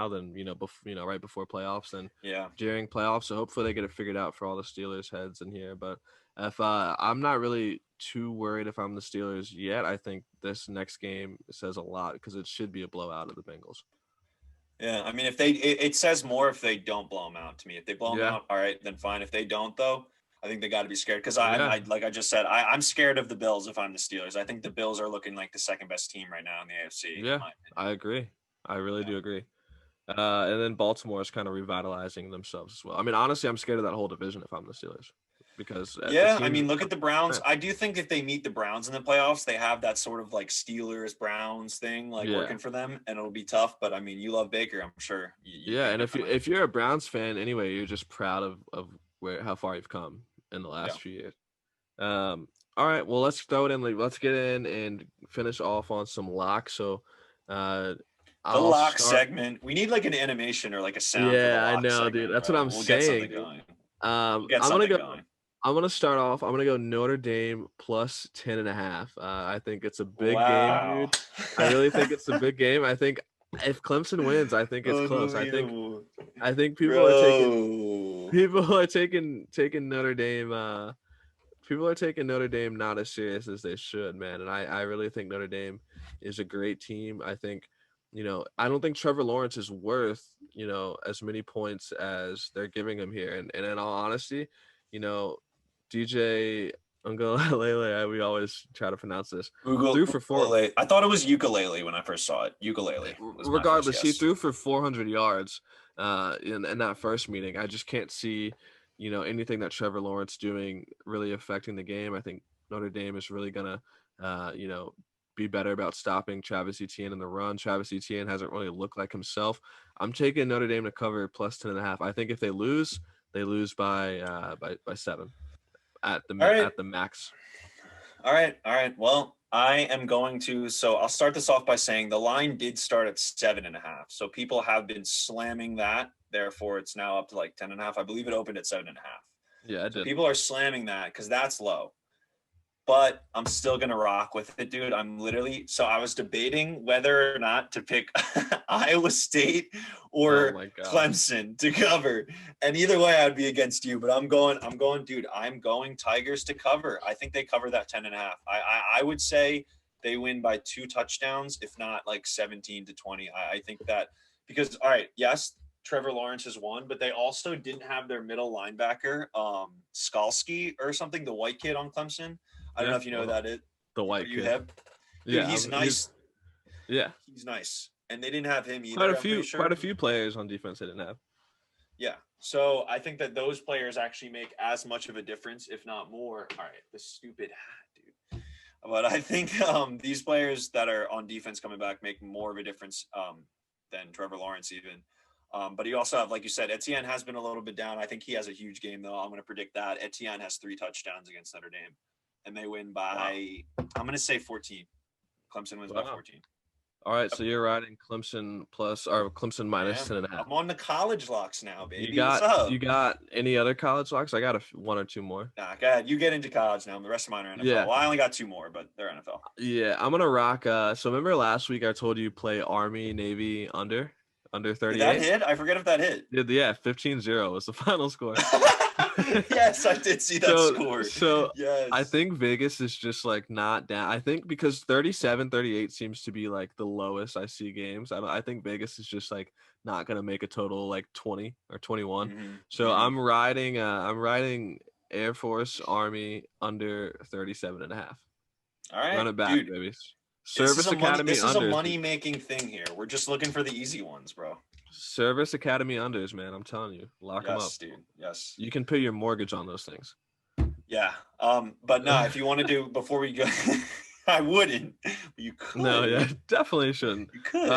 [SPEAKER 2] than right before playoffs and
[SPEAKER 1] yeah.
[SPEAKER 2] during playoffs. So hopefully they get it figured out for all the Steelers heads in here. But if I'm not really too worried if I'm the Steelers yet, I think this next game says a lot because it should be a blowout of the Bengals.
[SPEAKER 1] Yeah, I mean, if it says more if they don't blow them out to me. If they blow them
[SPEAKER 2] Yeah,
[SPEAKER 1] out, all right, then fine. If they don't, though, I think they got to be scared because
[SPEAKER 2] yeah,
[SPEAKER 1] like I just said, I'm scared of the Bills if I'm the Steelers. I think the Bills are looking like the second best team right now in the AFC, in
[SPEAKER 2] yeah.
[SPEAKER 1] my opinion.
[SPEAKER 2] I agree. I really
[SPEAKER 1] Yeah.
[SPEAKER 2] do agree. And then Baltimore is kind of revitalizing themselves as well. I mean, honestly, I'm scared of that whole division if I'm the Steelers because the
[SPEAKER 1] Yeah, I
[SPEAKER 2] teams.
[SPEAKER 1] mean, look at the Browns.
[SPEAKER 2] Man,
[SPEAKER 1] I do think if they meet the Browns in the playoffs, they have that sort of like Steelers Browns thing like
[SPEAKER 2] yeah,
[SPEAKER 1] working for them, and it'll be tough. But I mean, you love Baker, I'm sure you
[SPEAKER 2] yeah.
[SPEAKER 1] think
[SPEAKER 2] And
[SPEAKER 1] differently.
[SPEAKER 2] if you're a Browns fan anyway, you're just proud of where how far you've come in the
[SPEAKER 1] Yeah.
[SPEAKER 2] last few years. All right, well, let's throw it in. Like, let's get in and finish off on some locks. So, uh,
[SPEAKER 1] The
[SPEAKER 2] I'll
[SPEAKER 1] lock
[SPEAKER 2] start.
[SPEAKER 1] segment. We need like an animation or like a sound for the
[SPEAKER 2] Yeah, I
[SPEAKER 1] lock
[SPEAKER 2] know, dude.
[SPEAKER 1] segment,
[SPEAKER 2] That's what
[SPEAKER 1] bro.
[SPEAKER 2] I'm
[SPEAKER 1] We'll get
[SPEAKER 2] saying,
[SPEAKER 1] something
[SPEAKER 2] dude.
[SPEAKER 1] going. We'll get
[SPEAKER 2] I'm gonna
[SPEAKER 1] something
[SPEAKER 2] go.
[SPEAKER 1] going.
[SPEAKER 2] I'm gonna start off. I'm gonna go Notre Dame plus 10.5. I think it's a big game,
[SPEAKER 1] Wow.
[SPEAKER 2] dude. I really think it's a big game. I think if Clemson wins, I think it's close.
[SPEAKER 1] Unbelievable.
[SPEAKER 2] I think
[SPEAKER 1] Bro.
[SPEAKER 2] people are taking Notre Dame. People are taking Notre Dame not as serious as they should, man. And I really think Notre Dame is a great team. I think, I don't think Trevor Lawrence is worth, as many points as they're giving him here. And in all honesty, you know, DJ Ungalele, we always try to pronounce this, threw for four.
[SPEAKER 1] Ukulele. I thought it was ukulele when I first saw it. Ukulele was my first
[SPEAKER 2] Regardless, he
[SPEAKER 1] guess.
[SPEAKER 2] threw for 400 yards in that first meeting. I just can't see, anything that Trevor Lawrence doing really affecting the game. I think Notre Dame is really gonna, be better about stopping Travis Etienne in the run. Travis Etienne hasn't really looked like himself. I'm taking Notre Dame to cover plus 10.5. I think if they lose by 7
[SPEAKER 1] All right.
[SPEAKER 2] at the max.
[SPEAKER 1] All right. All right. Well, I am going to. So I'll start this off by saying the line did start at 7.5. So people have been slamming that. Therefore, it's now up to like 10.5. I believe it opened at 7.5.
[SPEAKER 2] Yeah, I
[SPEAKER 1] So
[SPEAKER 2] did.
[SPEAKER 1] people are slamming that because that's low. But I'm still gonna rock with it, dude. So I was debating whether or not to pick Iowa State
[SPEAKER 2] Oh
[SPEAKER 1] or
[SPEAKER 2] my gosh.
[SPEAKER 1] Clemson to cover. And either way I'd be against you, but dude, I'm going Tigers to cover. I think they cover that 10.5. I would say they win by 2 touchdowns, if not like 17-20. I think that because all right, yes, Trevor Lawrence has won, but they also didn't have their middle linebacker, Skalski or something, the white kid on Clemson. I don't
[SPEAKER 2] Yeah,
[SPEAKER 1] know if you know who that is.
[SPEAKER 2] the
[SPEAKER 1] Are
[SPEAKER 2] white
[SPEAKER 1] you
[SPEAKER 2] kid.
[SPEAKER 1] hip? Dude,
[SPEAKER 2] Yeah,
[SPEAKER 1] he's nice.
[SPEAKER 2] yeah.
[SPEAKER 1] He's nice. And they didn't have him
[SPEAKER 2] Quite
[SPEAKER 1] either,
[SPEAKER 2] a
[SPEAKER 1] I'm pretty
[SPEAKER 2] few, quite
[SPEAKER 1] sure.
[SPEAKER 2] a few players on defense they didn't have.
[SPEAKER 1] Yeah. So I think that those players actually make as much of a difference, if not more. All right, the stupid hat, dude. But I think these players that are on defense coming back make more of a difference than Trevor Lawrence even. But you also have, like you said, Etienne has been a little bit down. I think he has a huge game, though. I'm going to predict that. Etienne has 3 touchdowns against Notre Dame, and they win by, I'm going to say 14. Clemson wins by
[SPEAKER 2] Wow.
[SPEAKER 1] 14.
[SPEAKER 2] All right,
[SPEAKER 1] Yep.
[SPEAKER 2] so you're riding Clemson plus or Clemson minus 10.5.
[SPEAKER 1] I'm on the college locks now, baby.
[SPEAKER 2] You
[SPEAKER 1] What's up?
[SPEAKER 2] got any other college locks? I got one or two more.
[SPEAKER 1] Nah, go ahead. You get into college now. The rest of mine are NFL.
[SPEAKER 2] Yeah.
[SPEAKER 1] Well, I only got 2 more, but they're NFL.
[SPEAKER 2] Yeah, I'm gonna rock. So remember last week I told you play Army Navy under 38.
[SPEAKER 1] Did that hit? I forget if that hit.
[SPEAKER 2] Yeah, 15-0 was the final score.
[SPEAKER 1] Yes, I did see that score.
[SPEAKER 2] So
[SPEAKER 1] yes.
[SPEAKER 2] I think Vegas is just like not down. I think because 37-38 seems to be like the lowest I see games. I think Vegas is just like not gonna make a total like 20 or 21.
[SPEAKER 1] Mm-hmm.
[SPEAKER 2] So I'm riding Air Force Army under 37.5.
[SPEAKER 1] All right,
[SPEAKER 2] Run it back,
[SPEAKER 1] dude.
[SPEAKER 2] baby. Service Academy
[SPEAKER 1] This is
[SPEAKER 2] unders.
[SPEAKER 1] a money-making thing here. We're just looking for the easy ones, bro.
[SPEAKER 2] Service Academy unders, man. I'm telling you, lock them up.
[SPEAKER 1] Yes, dude. Yes.
[SPEAKER 2] You can pay your mortgage on those things.
[SPEAKER 1] Yeah. But no, if you want to do before we go, I wouldn't. You could.
[SPEAKER 2] No, yeah, definitely shouldn't.
[SPEAKER 1] You could.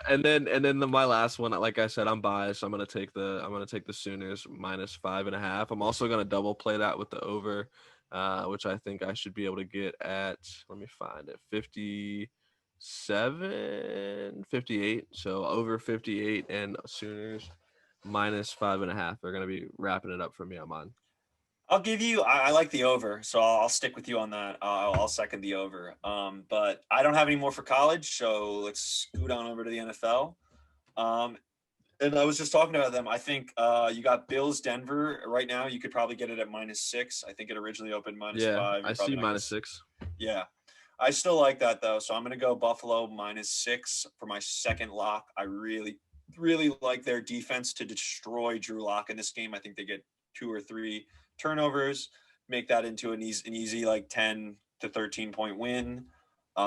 [SPEAKER 2] And then my last one, like I said, I'm biased. I'm gonna take the Sooners minus 5.5. I'm also gonna double play that with the over, which I think I should be able to get at. Let me find it. 58. So over 58 and Sooners minus 5.5. They're gonna be wrapping it up for me on mine.
[SPEAKER 1] I'll give you. I like the over, so I'll stick with you on that. I'll second the over. But I don't have any more for college, so let's scoot on over to the NFL. And I was just talking about them. I think you got Bills Denver right now. You could probably get it at -6. I think it originally opened -5.
[SPEAKER 2] Yeah, I see -6.
[SPEAKER 1] Yeah, I still like that though. So I'm gonna go Buffalo -6 for my second lock. I really, really like their defense to destroy Drew Lock in this game. I think they get 2 or 3 turnovers, make that into an easy like 10 to 13 point win.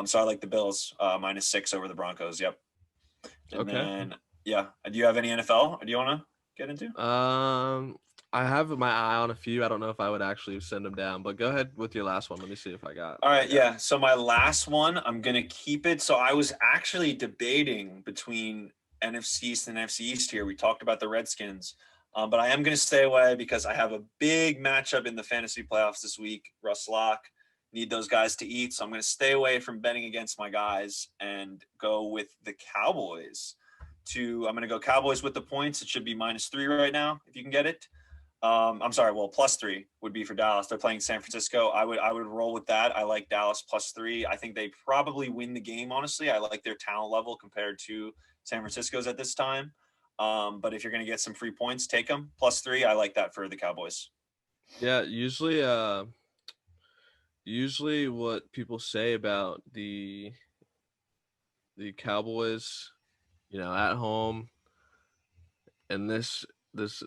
[SPEAKER 1] So I like the Bills -6 over the Broncos. Yep. And
[SPEAKER 2] Okay.
[SPEAKER 1] then, yeah. Do you have any NFL? Do you want to get into?
[SPEAKER 2] I have my eye on a few. I don't know if I would actually send them down, but go ahead with your last one. Let me see if I got.
[SPEAKER 1] All right, yeah. So my last one, I'm gonna keep it. So I was actually debating between NFC East and NFC East here. We talked about the Redskins. But I am going to stay away because I have a big matchup in the fantasy playoffs this week. Russ Locke, need those guys to eat. So I'm going to stay away from betting against my guys and go with the Cowboys. I'm going to go Cowboys with the points. It should be -3 right now if you can get it. I'm sorry. Well, +3 would be for Dallas. They're playing San Francisco. I would roll with that. I like Dallas +3. I think they probably win the game. Honestly, I like their talent level compared to San Francisco's at this time. But if you're going to get some free points, take them. +3. I like that for the Cowboys.
[SPEAKER 2] Yeah, usually what people say about the Cowboys, at home and this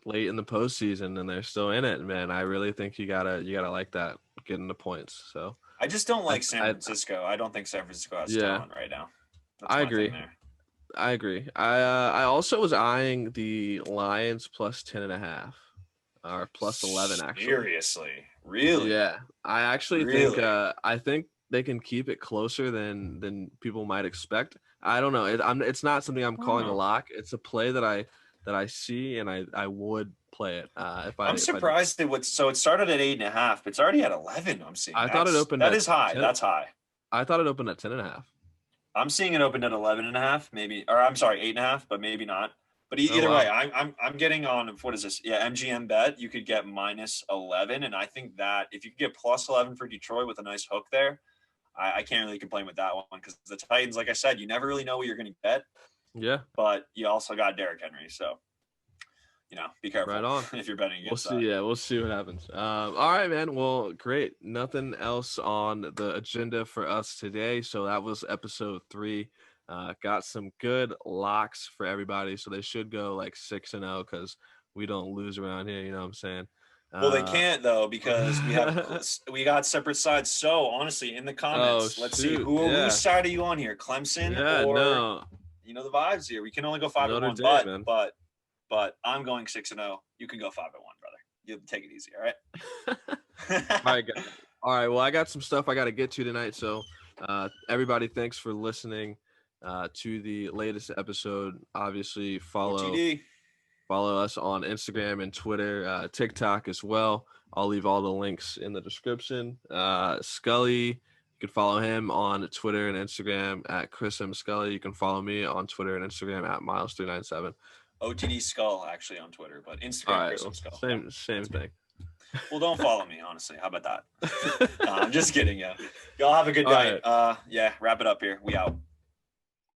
[SPEAKER 2] late in the postseason and they're still in it, man. I really think you gotta like that, getting the points. So
[SPEAKER 1] I just don't like San Francisco. I don't think San Francisco has talent right now. That's
[SPEAKER 2] I
[SPEAKER 1] my
[SPEAKER 2] agree.
[SPEAKER 1] thing there.
[SPEAKER 2] I agree. I also was eyeing the Lions +10.5 or +11 actually.
[SPEAKER 1] Seriously, really?
[SPEAKER 2] Yeah, I actually think they can keep it closer than people might expect. I don't know. It's not something I'm calling a lock. It's a play that I see and I would play it.
[SPEAKER 1] I'm surprised it would. So it started at 8.5, but it's already at 11. I'm seeing.
[SPEAKER 2] I thought it opened.
[SPEAKER 1] That is high.
[SPEAKER 2] 10,
[SPEAKER 1] That's high.
[SPEAKER 2] I thought it opened at 10.5.
[SPEAKER 1] I'm seeing it opened at 11.5, maybe, or I'm sorry, 8.5, but maybe not. But either
[SPEAKER 2] wow.
[SPEAKER 1] way, I'm getting on. What is this? Yeah, MGM bet. You could get -11, and I think that if you could get +11 for Detroit with a nice hook there, I can't really complain with that one because the Titans, like I said, you never really know what you're going to get.
[SPEAKER 2] Yeah.
[SPEAKER 1] But you also got Derrick Henry, so be careful.
[SPEAKER 2] Right on.
[SPEAKER 1] If you're betting against
[SPEAKER 2] We'll see. Yeah, we'll see what happens. All right, man. Well, great. Nothing else on the agenda for us today. So that was episode 3. Got some good locks for everybody. So they should go like 6-0 because we don't lose around here. You know what I'm saying?
[SPEAKER 1] Well, they can't though because we got separate sides. So honestly, in the comments, let's see whose side are you on here, Clemson or the vibes here. We can only go 5-1, but I'm going 6-0. You can go 5-1, brother. You take it easy, all right?
[SPEAKER 2] All right, guys. All right. Well, I got some stuff I got to get to tonight. So, everybody, thanks for listening to the latest episode. Obviously, follow us on Instagram and Twitter, TikTok as well. I'll leave all the links in the description. Scully, you can follow him on Twitter and Instagram at Chris M. Scully. You can follow me on Twitter and Instagram at Myles397.
[SPEAKER 1] OTD Skull actually on Twitter, but Instagram Chris M. Skull.
[SPEAKER 2] Same thing.
[SPEAKER 1] Well, don't follow me, honestly. How about that? No, I'm just kidding. Yeah, y'all have a good night.
[SPEAKER 2] Right.
[SPEAKER 1] Wrap it up here. We out.